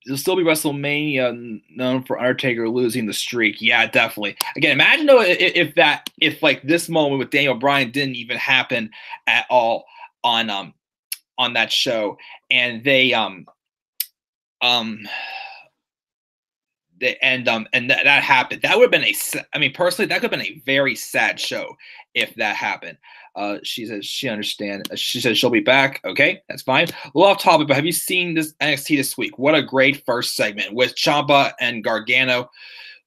WrestleMania known for Undertaker losing the streak. Yeah, definitely. Again, imagine though if like this moment with Daniel Bryan didn't even happen at all on that show, and they that happened. That would have been personally, that could have been a very sad show if that happened. She says she understands. She says she'll be back. Okay, that's fine. A little off topic, but have you seen this NXT this week? What a great first segment with Ciampa and Gargano.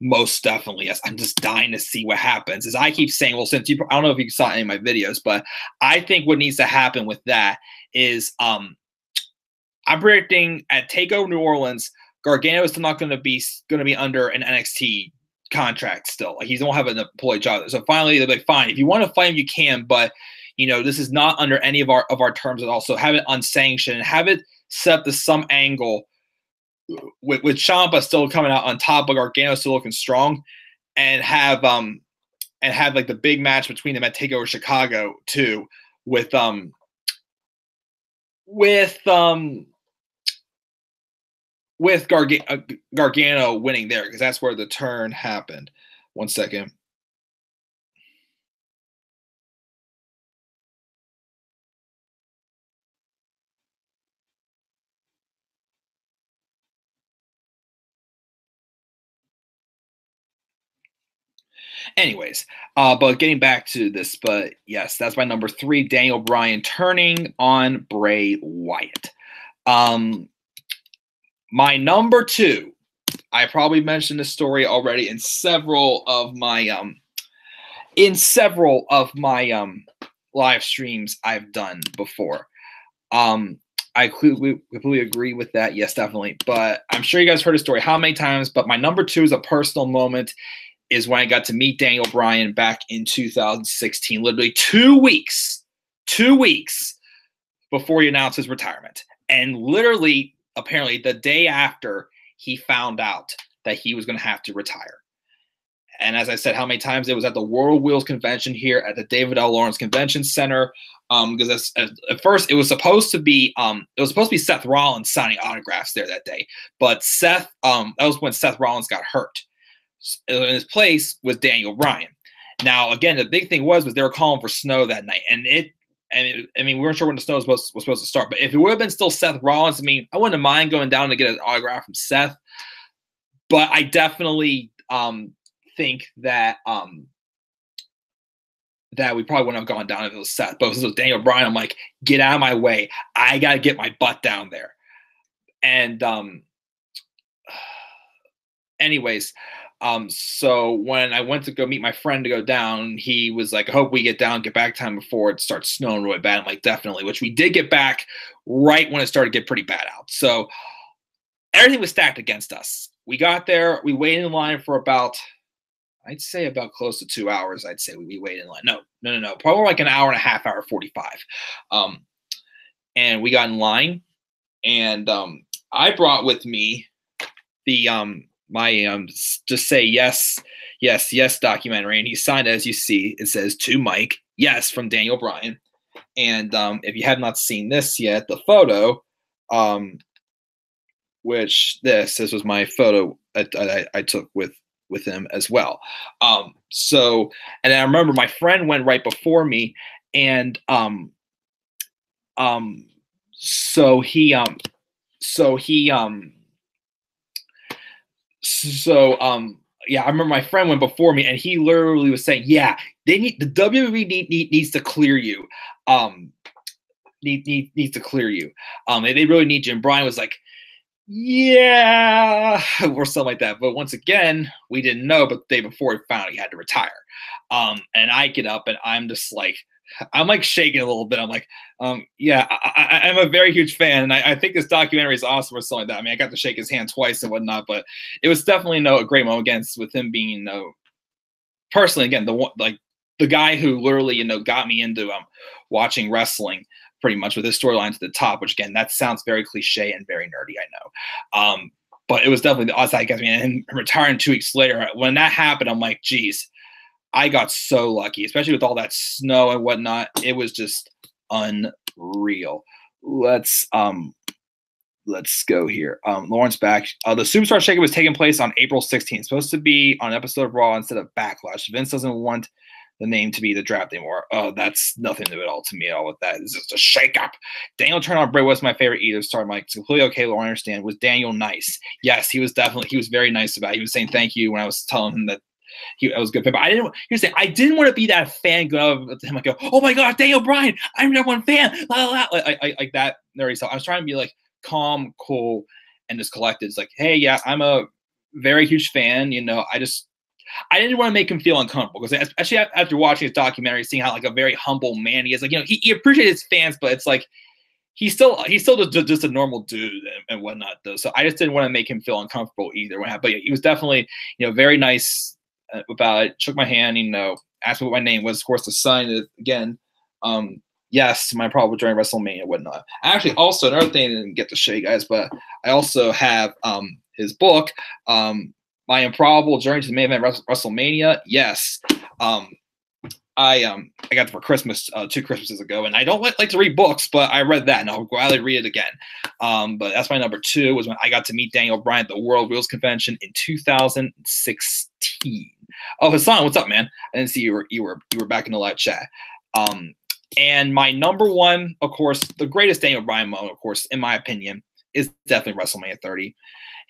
Most definitely, yes. I'm just dying to see what happens. As I keep saying, well, since I don't know if you saw any of my videos, but I think what needs to happen with that is I'm predicting at TakeOver New Orleans, Gargano is still not going to be under an NXT contract still. Like, he don't have an employee job. So finally, they're like, fine, if you want to fight him, you can, but this is not under any of our terms at all. So have it unsanctioned, have it set to some angle with Ciampa still coming out on top, but Gargano still looking strong, and have like the big match between them at TakeOver Chicago too, with Gargano winning there, because that's where the turn happened. 1 second. Anyways, but getting back to this, but yes, that's my number 3, Daniel Bryan turning on Bray Wyatt. My number 2, I probably mentioned this story already in several of my live streams I've done before. I completely agree with that. Yes, definitely. But I'm sure you guys heard the story how many times, but my number 2 is a personal moment, is when I got to meet Daniel Bryan back in 2016, literally 2 weeks before he announced his retirement. And literally, apparently, the day after he found out that he was going to have to retire. And as I said, how many times, it was at the World Wheels Convention here at the David L. Lawrence Convention Center. Because at first it was supposed to be Seth Rollins signing autographs there that day, but that was when Seth Rollins got hurt. In his place was Daniel Bryan. Now, again, the big thing was they were calling for snow that night, we weren't sure when the snow was supposed to start. But if it would have been still Seth Rollins, I wouldn't mind going down to get an autograph from Seth. But I definitely think that that we probably wouldn't have gone down if it was Seth. But if it was Daniel Bryan, I'm like, get out of my way. I gotta get my butt down there. And anyways. So when I went to go meet my friend to go down, he was like, I hope we get back time before it starts snowing really bad. I'm like, definitely, which we did get back right when it started to get pretty bad out. So everything was stacked against us. We got there, we waited in line for about close to 2 hours. I'd say we waited in line. No. Probably like an hour and a half, hour 45. And we got in line, and I brought with me the my just say yes documentary, and he signed it, as you see. It says, to Mike, yes, from Daniel Bryan. And if you have not seen this yet, the photo, which this was my photo I took with him as well. So, and I remember my friend went right before me, and yeah, I remember my friend went before me, and he literally was saying, yeah, the WWE needs to clear you. Needs to clear you. They really need you. And Brian was like, yeah, or something like that. But once again, we didn't know, but the day before he found out he had to retire. And I get up, and I'm just like, I'm like shaking a little bit. I'm like, yeah, I'm a very huge fan, and I think this documentary is awesome or something like that. I got to shake his hand twice and whatnot, but it was definitely a great moment, again, with him being personally, again, the guy who literally got me into watching wrestling pretty much, with his storyline to the top. Which, again, that sounds very cliche and very nerdy, I know, but it was definitely the odds I guess. And retiring 2 weeks later, when that happened, I'm like, geez, I got so lucky, especially with all that snow and whatnot. It was just unreal. Let's go here. Lawrence back. The Superstar Shake-Up was taking place on April 16th. Supposed to be on an episode of Raw instead of Backlash. Vince doesn't want the name to be the draft anymore. Oh, that's nothing to do at all to me. All with that. It's just a shake-up. Daniel turn on Bray was my favorite either. Sorry, Mike. It's completely okay. Lauren, I understand. Was Daniel nice? Yes, he was definitely. He was very nice about it. He was saying thank you when I was telling him that I was a good fan. But I didn't. Here's the thing: I didn't want to be that fan of him. I go, oh my god, Daniel Bryan, I'm number one fan. La, la, la. Like that nerdy stuff. I was trying to be like calm, cool, and just collected. It's like, hey, yeah, I'm a very huge fan. I didn't want to make him feel uncomfortable because especially after watching his documentary, seeing how like a very humble man he is. Like, he appreciates his fans, but it's like he's still just a normal dude and whatnot though. So I just didn't want to make him feel uncomfortable either. But yeah, he was definitely very nice about it. Shook my hand, asked me what my name was. Of course, to sign it again. Yes, my problem during WrestleMania and whatnot. Actually, also another thing I didn't get to show you guys, but I also have his book, My Improbable Journey to the Main Event WrestleMania. Yes. I got it for Christmas 2 Christmases ago, and I don't like to read books, but I read that, and I'll gladly read it again. But that's my number 2, was when I got to meet Daniel Bryan at the World Wheels Convention in 2016. Oh, Hassan, what's up, man? I didn't see you were back in the live chat. And my number 1, of course, the greatest Daniel Bryan moment, of course, in my opinion, is definitely WrestleMania 30.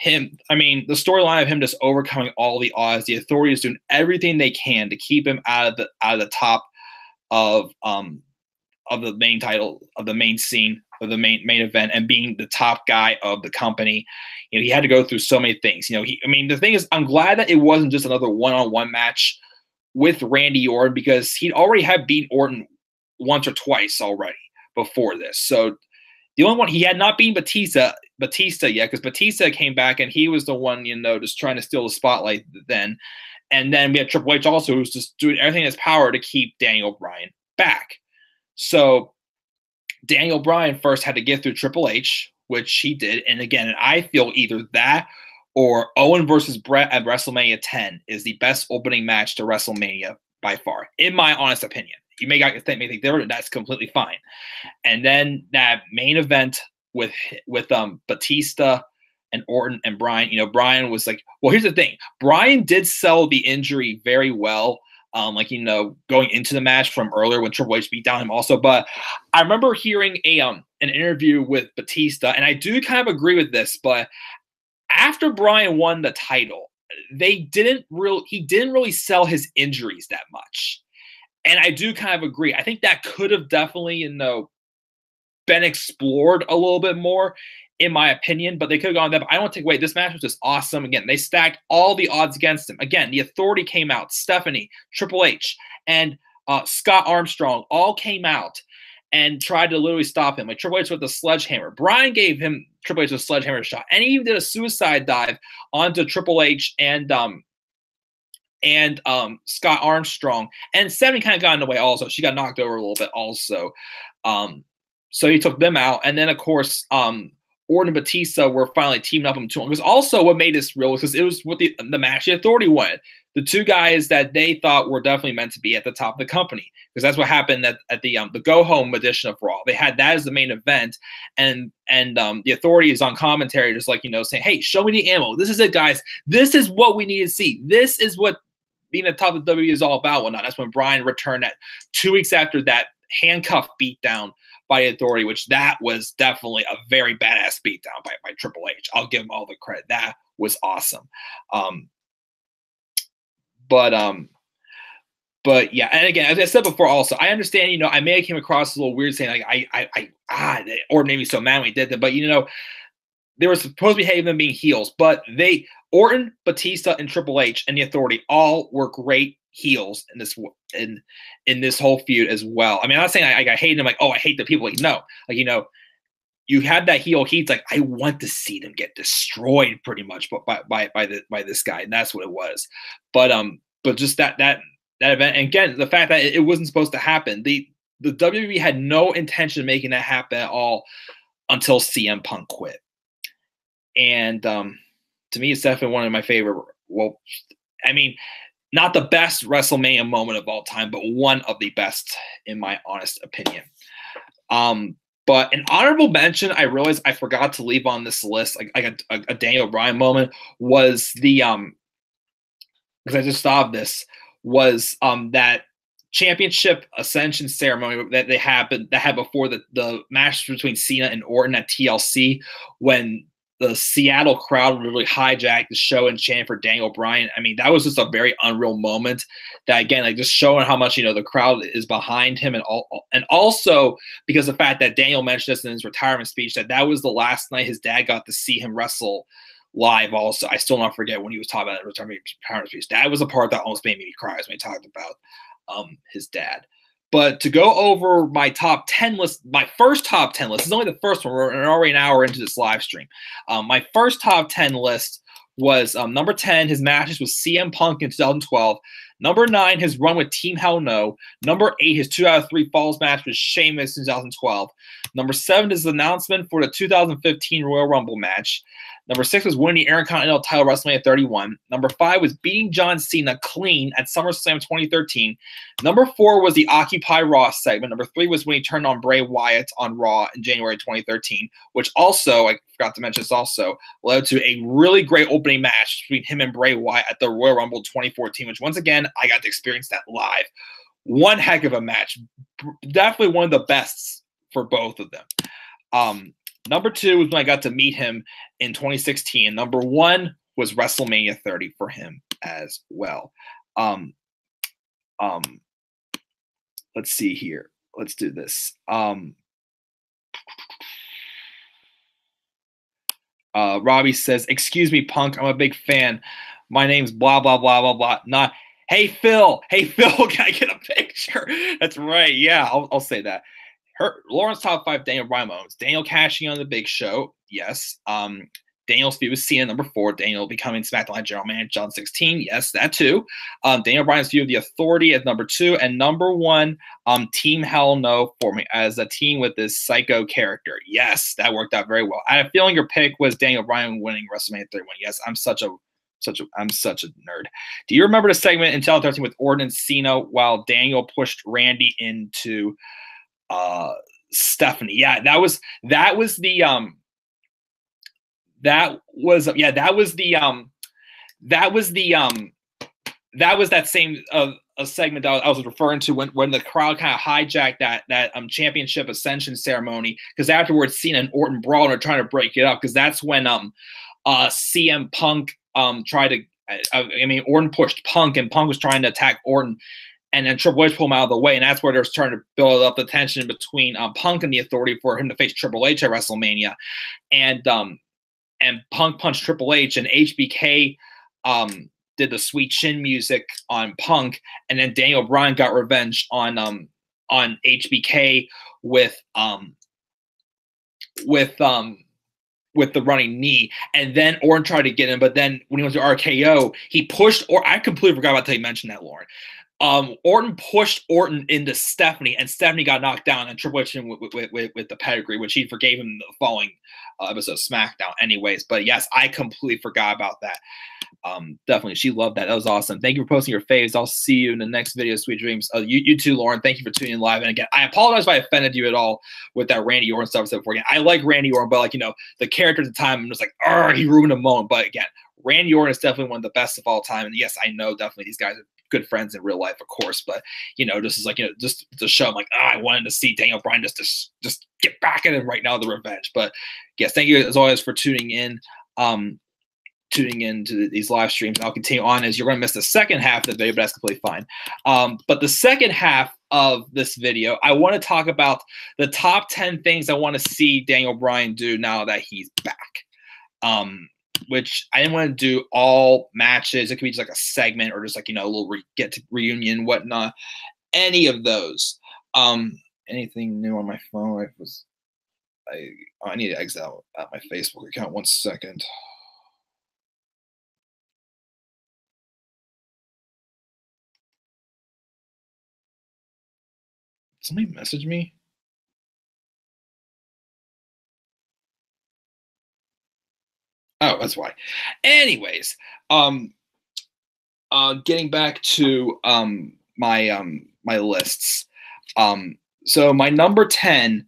The storyline of him just overcoming all the odds, the Authority is doing everything they can to keep him out of the top of the main title, of the main scene, of the main event, and being the top guy of the company. He had to go through so many things. The thing is, I'm glad that it wasn't just another one-on-one match with Randy Orton, because he'd already had beaten Orton once or twice already before this. So the only one he had not beaten Batista yet, because Batista came back and he was the one, just trying to steal the spotlight then. And then we had Triple H also, who's just doing everything in his power to keep Daniel Bryan back. So Daniel Bryan first had to get through Triple H, which he did. And again, I feel either that or Owen versus Brett at WrestleMania 10 is the best opening match to WrestleMania by far, in my honest opinion. You may think different. That's completely fine. And then that main event with Batista and Orton and Bryan. Bryan was like, well, here's the thing. Bryan did sell the injury very well. Going into the match from earlier when Triple H beat down him also. But I remember hearing an interview with Batista, and I do kind of agree with this. But after Bryan won the title, he didn't really sell his injuries that much. And I do kind of agree. I think that could have definitely, been explored a little bit more, in my opinion. But they could have gone there. But I don't take away. This match was just awesome. Again, they stacked all the odds against him. Again, the Authority came out. Stephanie, Triple H, and Scott Armstrong all came out and tried to literally stop him. Like Triple H with the sledgehammer. Bryan gave Triple H a sledgehammer shot. And he even did a suicide dive onto Triple H and Scott Armstrong, and Stephanie kind of got in the way also. She got knocked over a little bit also. So he took them out. And then, of course, Orton and Batista were finally teaming up in 2. Because also what made this real, because it was what the match the Authority wanted. The 2 guys that they thought were definitely meant to be at the top of the company. Because that's what happened at the go-home edition of Raw. They had that as the main event. And the Authority is on commentary just saying, hey, show me the ammo. This is it, guys. This is what we need to see. This is what being at the top of the WWE is all about. Whatnot. That's when Bryan returned that 2 weeks after that handcuff beatdown by the Authority, which that was definitely a very badass beatdown by Triple H. I'll give him all the credit. That was awesome. But yeah, and again, as I said before, also I understand. I may have came across a little weird saying like or maybe so mad when he did that, but they were supposed to be having them being heels, but Orton, Batista, and Triple H and the Authority all were great heels in this whole feud as well. I'm not saying I hate them, like, oh, I hate the people. Like, no, you had that heel heat. Like, I want to see them get destroyed pretty much, but by this guy, and that's what it was. But just that event, and again, the fact that it wasn't supposed to happen. The WWE had no intention of making that happen at all until CM Punk quit. And to me, it's definitely one of my favorite. Well, not the best WrestleMania moment of all time, but one of the best, in my honest opinion. But an honorable mention, I realized I forgot to leave on this list, like a Daniel Bryan moment, was because I just thought of this, was that championship ascension ceremony that they had before the match between Cena and Orton at TLC, when the Seattle crowd really hijacked the show and chanted for Daniel Bryan. I mean, that was just a very unreal moment. That again, like just showing how much the crowd is behind him, and also because the fact that Daniel mentioned this in his retirement speech that was the last night his dad got to see him wrestle live. Also, I still not forget when he was talking about the retirement speech. That was a part that almost made me cry when he talked about his dad. But to go over my top 10 list, my first top 10 list is only the first one. We're already an hour into this live stream. My first top 10 list was number 10, his matches with CM Punk in 2012. Number 9, his run with Team Hell No. Number 8, his 2 out of 3 Falls match with Sheamus in 2012. Number 7 is the announcement for the 2015 Royal Rumble match. Number 6 was winning the Intercontinental title WrestleMania 31. Number 5 was beating John Cena clean at SummerSlam 2013. Number 4 was the Occupy Raw segment. Number 3 was when he turned on Bray Wyatt on Raw in January 2013, which also, I forgot to mention this also, led to a really great opening match between him and Bray Wyatt at the Royal Rumble 2014, which once again, I got to experience that live. One heck of a match. Definitely one of the best for both of them. Number 2 was when I got to meet him in 2016. Number 1 was WrestleMania 30 for him as well. Let's see here. Let's do this. Robbie says, "Excuse me, Punk. I'm a big fan. My name's blah, blah, blah, blah, blah. Not, hey, Phil. Hey, Phil, can I get a picture?" That's right. Yeah, I'll say that. Lauren's top 5 Daniel Bryan moments. Daniel cashing on the Big Show. Yes. Daniel's feud with Cena, number 4. Daniel becoming SmackDown General Manager, John 16. Yes, that too. Daniel Bryan's feud of the Authority as number 2. And number 1, Team Hell No for me as a team with this psycho character. Yes, that worked out very well. I have a feeling your pick was Daniel Bryan winning WrestleMania 31. Yes, I'm such a nerd. Do you remember the segment in 2013 with Orton and Cena while Daniel pushed Randy into Stephanie? Yeah, that was that same a segment that I was referring to when the crowd kind of hijacked that championship ascension ceremony, because afterwards Cena and Orton brawl and are trying to break it up, because that's when CM Punk tried to Orton pushed Punk and Punk was trying to attack Orton. And then Triple H pulled him out of the way, and that's where they're trying to build up the tension between Punk and the Authority for him to face Triple H at WrestleMania. And Punk punched Triple H, and HBK did the sweet chin music on Punk, and then Daniel Bryan got revenge on HBK with the running knee, and then Orton tried to get him, but then when he went to RKO, he pushed. Or I completely forgot about to mention that, Lauren. Orton pushed Orton into Stephanie, and Stephanie got knocked down, and Triple H with the pedigree, which he forgave him the following episode of SmackDown anyways. But yes, I completely forgot about that. Definitely, she loved that. That was awesome. Thank you for posting your faves. I'll see you in the next video. Sweet dreams. You too, Lauren. Thank you for tuning in live. And again, I apologize if I offended you at all with that Randy Orton stuff I said before. Again, I like Randy Orton, but the character at the time, I'm just like, he ruined a moment. But again, Randy Orton is definitely one of the best of all time. And yes, I know definitely these guys are good friends in real life, of course, but this is like, just to show, I'm like, I wanted to see Daniel Bryan just get back at him right now, the revenge. But yes, thank you as always for tuning in to these live streams. I'll continue on, as you're going to miss the second half of the video, but that's completely fine. But the second half of this video, I want to talk about the top 10 things I want to see Daniel Bryan do now that he's back. Which I didn't want to do all matches. It could be just like a segment, or just like, a little reunion, whatnot. Any of those. Anything new on my phone? I need to exit out my Facebook account. 1 second. Somebody message me? Oh, that's why. Anyways, getting back to my lists. So my number 10.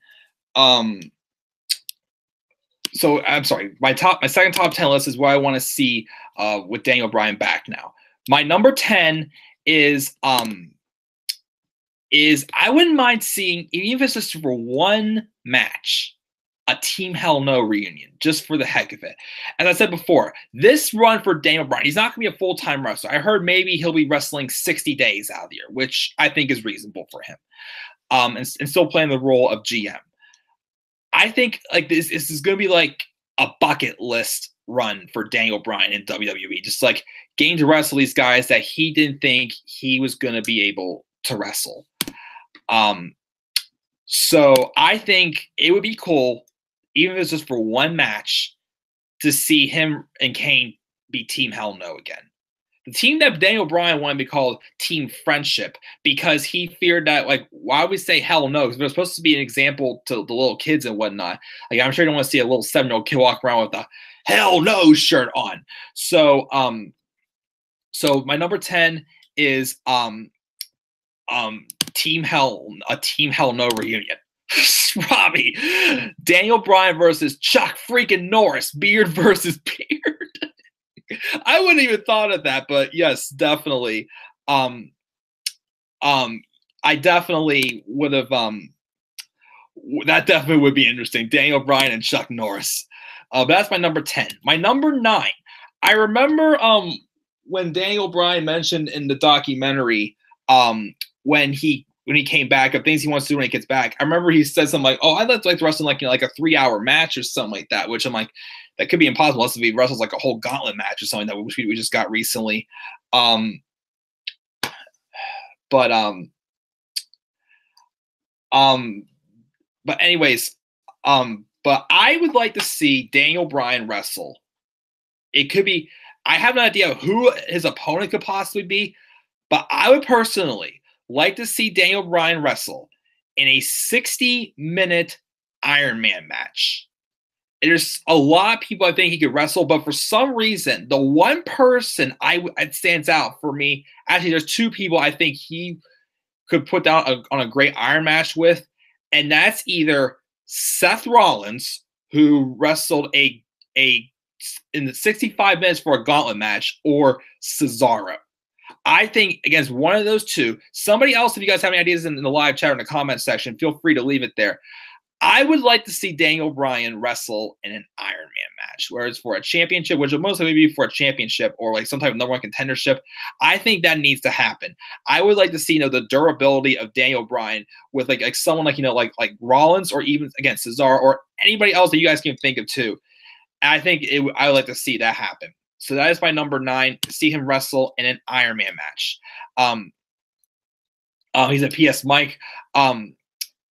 So I'm sorry. My second top 10 list is what I want to see with Daniel Bryan back now. My number 10 is I wouldn't mind seeing, even if it's just for one match, a Team Hell No reunion just for the heck of it. As I said before, this run for Daniel Bryan, he's not going to be a full-time wrestler. I heard maybe he'll be wrestling 60 days out of the year, which I think is reasonable for him, and still playing the role of GM. I think like this is going to be like a bucket list run for Daniel Bryan in WWE, just like getting to wrestle these guys that he didn't think he was going to be able to wrestle. So I think it would be cool, even if it's just for one match, to see him and Kane be Team Hell No again. The team that Daniel Bryan wanted to be called Team Friendship because he feared that, like, why would we say Hell No? Because they're supposed to be an example to the little kids and whatnot. Like, I'm sure you don't want to see a little 7-year-old kid walk around with a Hell No shirt on. So, so my number 10 is Team Hell No reunion. Robbie, Daniel Bryan versus Chuck freaking Norris, beard versus beard. I wouldn't even thought of that, but yes, definitely. I definitely would have. That definitely would be interesting. Daniel Bryan and Chuck Norris. But that's my number 10. My number 9. I remember when Daniel Bryan mentioned in the documentary when he came back of things he wants to do when he gets back. I remember he said something like, "Oh, I'd like to wrestle like a 3-hour match or something like that," which I'm like, that could be impossible unless if he wrestles like a whole gauntlet match or something that we just got recently. But anyways, but I would like to see Daniel Bryan wrestle. It could be, I have an idea of who his opponent could possibly be, but I would personally like to see Daniel Bryan wrestle in a 60-minute Iron Man match. There's a lot of people I think he could wrestle, but for some reason, the one person it stands out for me. Actually, there's 2 people I think he could put down on a great Iron match with, and that's either Seth Rollins, who wrestled in the 65 minutes for a gauntlet match, or Cesaro. I think against one of those 2, somebody else, if you guys have any ideas in the live chat or in the comment section, feel free to leave it there. I would like to see Daniel Bryan wrestle in an Iron Man match, where it's for a championship, which will most likely be for a championship or like some type of number 1 contendership. I think that needs to happen. I would like to see, the durability of Daniel Bryan with like someone like Rollins, or even again Cesaro, or anybody else that you guys can think of too. And I think I would like to see that happen. So that is my number 9. See him wrestle in an Iron Man match. He's a PS Mike.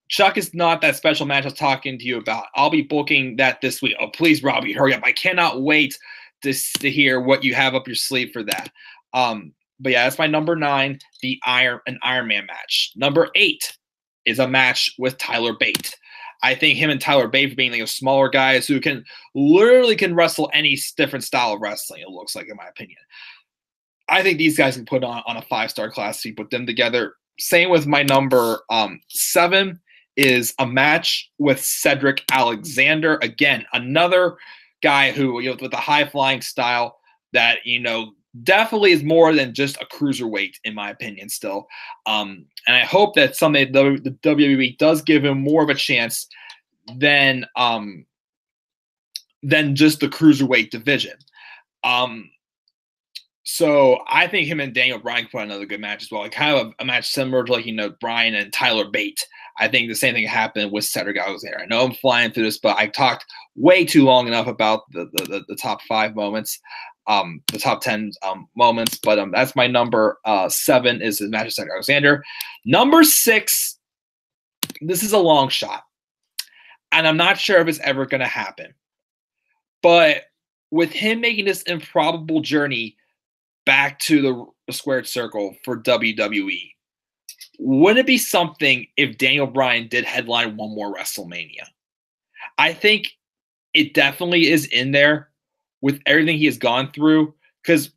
Chuck is not that special match I was talking to you about. I'll be booking that this week. Oh, please, Robbie, hurry up. I cannot wait to hear what you have up your sleeve for that. But yeah, that's my number 9, an Iron Man match. Number 8 is a match with Tyler Bate. I think him and Tyler Bate, for being like smaller guys who can wrestle any different style of wrestling, it looks like, in my opinion. I think these guys can put on a 5-star class if you put them together. Same with my number 7 is a match with Cedric Alexander. Again, another guy who, with a high-flying style that, definitely is more than just a cruiserweight, in my opinion, still. And I hope that someday the WWE does give him more of a chance than just the cruiserweight division. So I think him and Daniel Bryan can put another good match as well. Like kind of a match similar to Bryan and Tyler Bate. I think the same thing happened with Cedric Alexander. I know I'm flying through this, but I talked way too long enough about the top 5 moments, the top 10 moments. But that's my number 7 is the match with Cedric Alexander. Number 6, this is a long shot, and I'm not sure if it's ever going to happen. But with him making this improbable journey back to the squared circle for WWE, wouldn't it be something if Daniel Bryan did headline one more WrestleMania? I think it definitely is in there with everything he has gone through. Because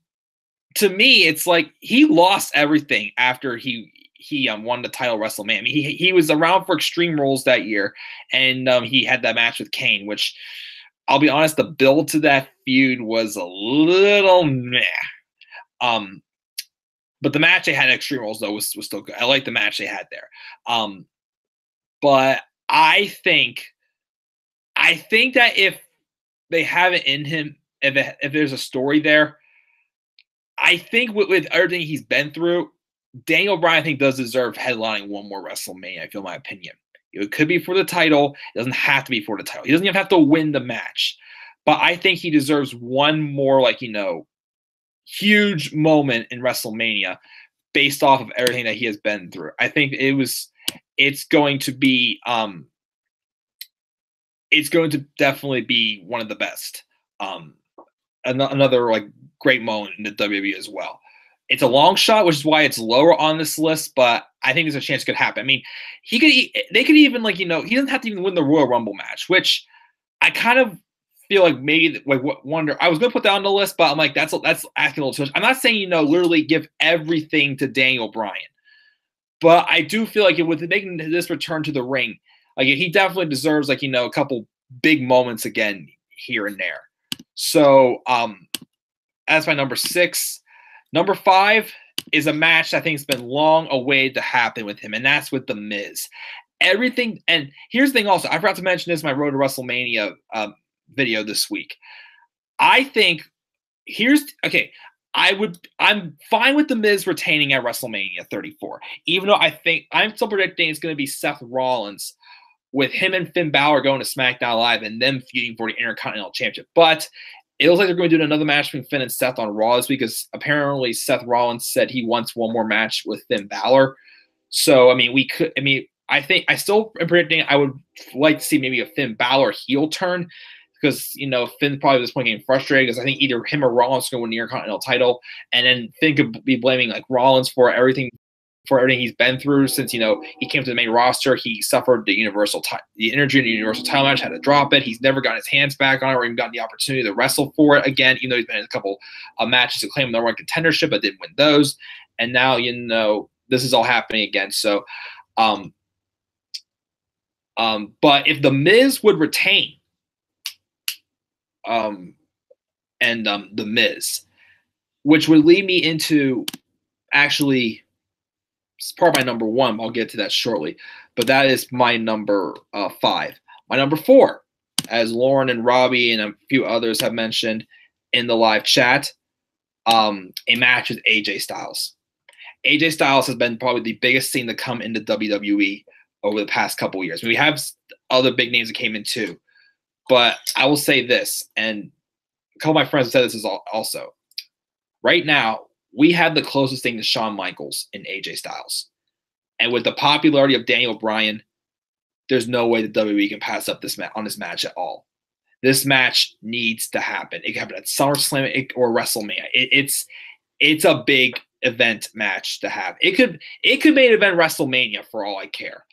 to me, it's like he lost everything after he won the title WrestleMania. I mean, he was around for Extreme Rules that year, and he had that match with Kane, which I'll be honest, the build to that feud was a little meh. But the match they had at Extreme Rules, though, was still good. I like the match they had there. But I think I think that if they have it in him, if there's a story there, I think with everything he's been through, Daniel Bryan, I think, does deserve headlining one more WrestleMania, I feel my opinion. It could be for the title. It doesn't have to be for the title. He doesn't even have to win the match. But I think he deserves one more, like, huge moment in WrestleMania based off of everything that he has been through. I think it's going to definitely be one of the best. Another like great moment in the WWE as well. It's a long shot, which is why it's lower on this list, but I think there's a chance it could happen. I mean, they could even he doesn't have to even win the Royal Rumble match, which I kind of feel like maybe wonder. I was gonna put that on the list, but I'm like that's asking a little too much. I'm not saying literally give everything to Daniel Bryan, but I do feel like with making this return to the ring, like he definitely deserves a couple big moments again here and there. So that's my number 6. Number 5 is a match I think has been long awaited to happen with him, and that's with The Miz. Everything, and here's the thing also, I forgot to mention this in my Road to WrestleMania video this week. I think I'm fine with The Miz retaining at WrestleMania 34, even though I think I'm still predicting it's going to be Seth Rollins with him and Finn Balor going to SmackDown Live and them feuding for the Intercontinental Championship. But it looks like they're going to do another match between Finn and Seth on Raw this week because apparently Seth Rollins said he wants one more match with Finn Balor. So, I mean, I think I still am predicting I would like to see maybe a Finn Balor heel turn because, Finn probably at this point getting frustrated because I think either him or Rollins is going to win the Intercontinental title. And then Finn could be blaming Rollins for everything he's been through since he came to the main roster. He suffered the energy in the Universal title match, had to drop it. He's never gotten his hands back on it or even gotten the opportunity to wrestle for it again, even though he's been in a couple of matches to claim the number one contendership, but didn't win those. And now this is all happening again. So, but if The Miz would retain, The Miz, which would lead me into actually. It's part of my number 1. I'll get to that shortly. But that is my number 5. My number 4, as Lauren and Robbie and a few others have mentioned in the live chat, a match with AJ Styles. AJ Styles has been probably the biggest thing to come into WWE over the past couple of years. We have other big names that came in too. But I will say this, and a couple of my friends have said this also. Right now, we have the closest thing to Shawn Michaels in AJ Styles. And with the popularity of Daniel Bryan, there's no way the WWE can pass up this match at all. This match needs to happen. It can happen at SummerSlam or WrestleMania. It's a big event match to have. It could main event WrestleMania for all I care,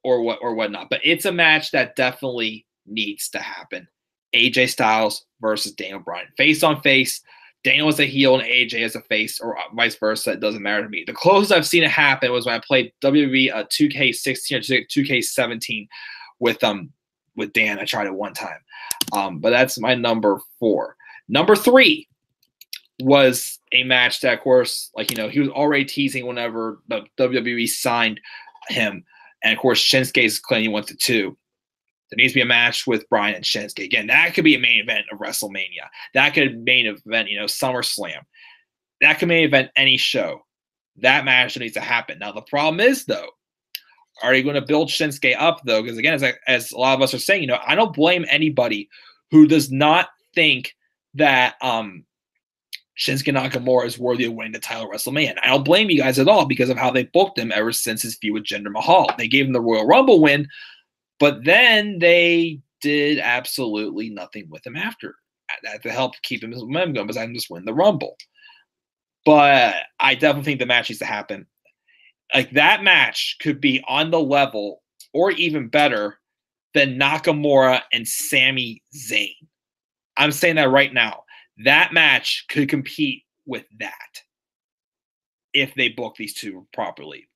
or whatnot. But it's a match that definitely needs to happen. AJ Styles versus Daniel Bryan, face on face. Daniel is a heel and AJ is a face, or vice versa. It doesn't matter to me. The closest I've seen it happen was when I played WWE 2K16 or 2K17 with Dan. I tried it one time. But that's my number 4. Number 3 was a match that, of course, he was already teasing whenever the WWE signed him. And, of course, Shinsuke's claiming he wants it too. There needs to be a match with Bryan and Shinsuke. Again, that could be a main event of WrestleMania. That could main event, SummerSlam. That could main event any show. That match needs to happen. Now, the problem is, though, are you going to build Shinsuke up, though? Because, again, as a lot of us are saying, I don't blame anybody who does not think that Shinsuke Nakamura is worthy of winning the title at WrestleMania. And I don't blame you guys at all because of how they booked him ever since his feud with Jinder Mahal. They gave him the Royal Rumble win, but then they did absolutely nothing with him after that to help keep his momentum going besides just win the Rumble. But I definitely think the match needs to happen. That match could be on the level or even better than Nakamura and Sami Zayn. I'm saying that right now. That match could compete with that if they book these two properly.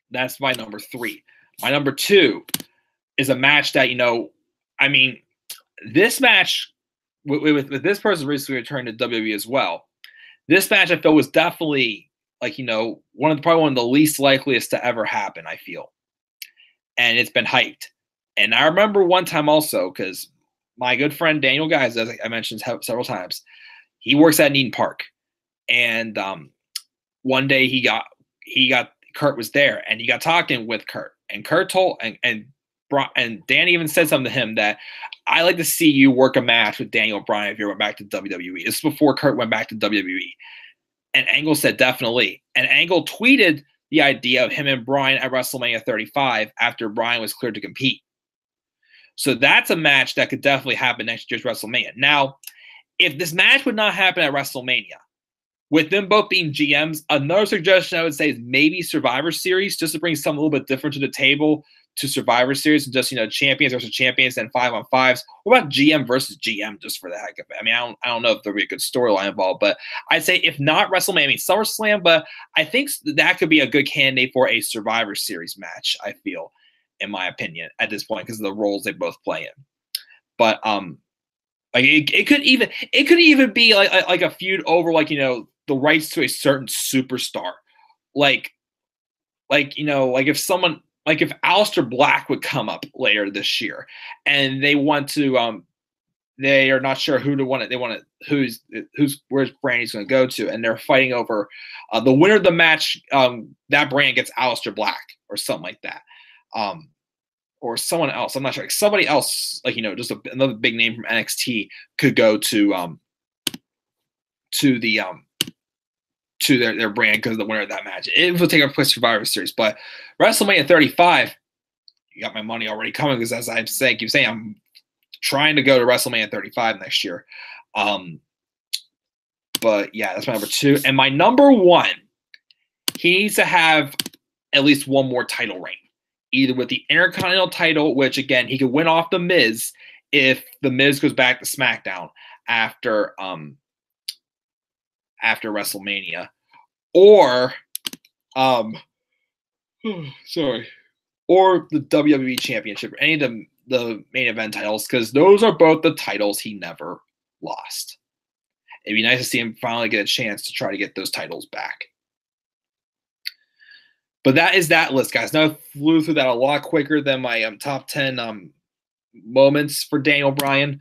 That's my number 3. My number 2 is a match that, this match with this person recently returned to WWE as well. This match I feel was definitely probably one of the least likeliest to ever happen, I feel. And it's been hyped. And I remember one time also, because my good friend Daniel Guys, as I mentioned several times, he works at Eden Park. And one day Kurt was there, and he got talking with Kurt. And Kurt told and Dan even said something to him that I like to see you work a match with Daniel Bryan if you went back to WWE. This is before Kurt went back to WWE. And Angle said definitely. And Angle tweeted the idea of him and Bryan at WrestleMania 35 after Bryan was cleared to compete. So that's a match that could definitely happen next year's WrestleMania. Now, if this match would not happen at WrestleMania, with them both being GMs, another suggestion I would say is maybe Survivor Series, just to bring something a little bit different to the table to Survivor Series, and just, champions versus champions and 5-on-5s. What about GM versus GM, just for the heck of it? I mean, I don't know if there'll be a good storyline involved, but I'd say if not WrestleMania, I mean SummerSlam, but I think that could be a good candidate for a Survivor Series match, I feel, in my opinion, at this point, because of the roles they both play in. But like it could even be like a feud over the rights to a certain superstar, like if someone, like if Aleister Black would come up later this year, and they want to they are not sure who to want it. They want to where's Brandy's going to go to, and they're fighting over the winner of the match. That brand gets Aleister Black or something like that. Or someone else. I'm not sure. Like somebody else, just another big name from NXT could go to their brand because of the winner of that match. It will take a place Survivor Series, but WrestleMania 35, you got my money already coming because as I keep saying, I'm trying to go to WrestleMania 35 next year. But yeah, that's my number 2. And my number 1, he needs to have at least one more title reign, either with the Intercontinental title, which again he could win off the Miz if the Miz goes back to SmackDown after WrestleMania, or or the WWE Championship, or any of the main event titles, because those are both the titles he never lost. It'd be nice to see him finally get a chance to try to get those titles back. But that is that list, guys. Now I flew through that a lot quicker than my top 10 moments for Daniel Bryan.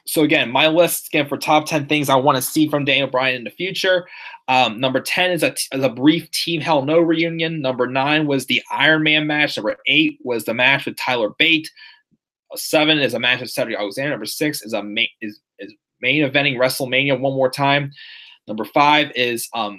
So again, my list again for top 10 things I want to see from Daniel Bryan in the future. Number 10 is a brief Team Hell No reunion. Number 9 was the Iron Man match. Number 8 was the match with Tyler Bate. 7 is a match with Cedric Alexander. Number 6 is main eventing WrestleMania one more time. Number 5 is a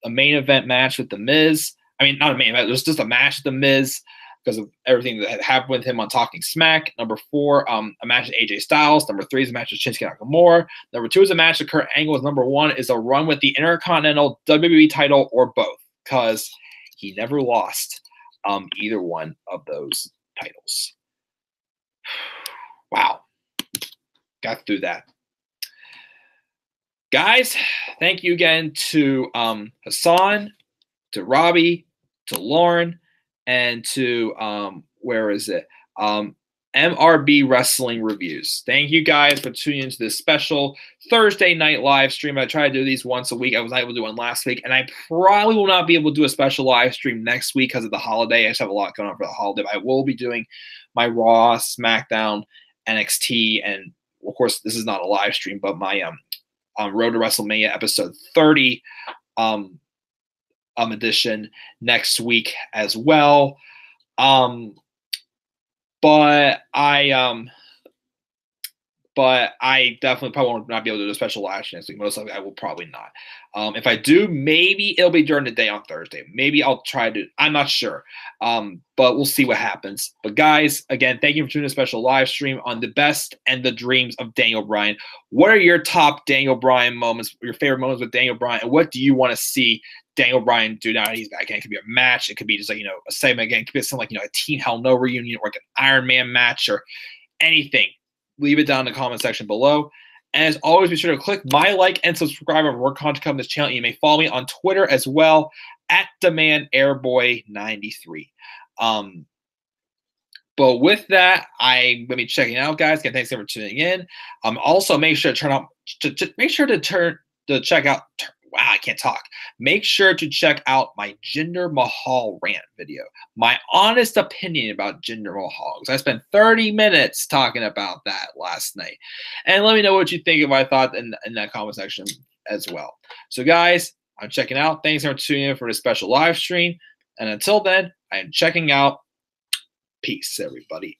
main event match with The Miz. I mean, not a main event. It was just a match with The Miz because of everything that had happened with him on Talking Smack. Number 4, a match with AJ Styles. Number 3 is a match with Shinsuke Nakamura. Number 2 is a match with Kurt Angle. Number 1 is a run with the Intercontinental WWE title or both, because he never lost either one of those titles. Wow. Got through that. Guys, thank you again to Hassan, to Robbie, to Lauren, and to MRB Wrestling Reviews. Thank you guys for tuning into this special Thursday night live stream. I try to do these once a week. I was not able to do one last week, and I probably will not be able to do a special live stream next week because of the holiday. I just have a lot going on for the holiday. But I will be doing my Raw, SmackDown, NXT, and of course, this is not a live stream, but my Road to WrestleMania episode 30 edition next week as well. But I definitely probably will not be able to do a special live stream next week. Most likely I will probably not. If I do, maybe it'll be during the day on Thursday. Maybe I'll try to, I'm not sure. But we'll see what happens. But guys, again, thank you for tuning in a special live stream on the best and the dreams of Daniel Bryan. What are your top Daniel Bryan moments, your favorite moments with Daniel Bryan, and what do you want to see Daniel Bryan do now that he's back? Again, it could be a match. It could be just a segment. Again, it could be something like, a Team Hell No reunion or like an Iron Man match or anything. Leave it down in the comment section below. And as always, be sure to click my like and subscribe for more content coming to this channel. You may follow me on Twitter as well at DemandAirboy93. But with that, I'm going to be checking out, guys. Again, thanks again for tuning in. Also, make sure to check out wow, I can't talk. Make sure to check out my Jinder Mahal rant video. My honest opinion about Jinder Mahal. Because I spent 30 minutes talking about that last night. And let me know what you think of my thought in that comment section as well. So guys, I'm checking out. Thanks for tuning in for this special live stream. And until then, I am checking out. Peace, everybody.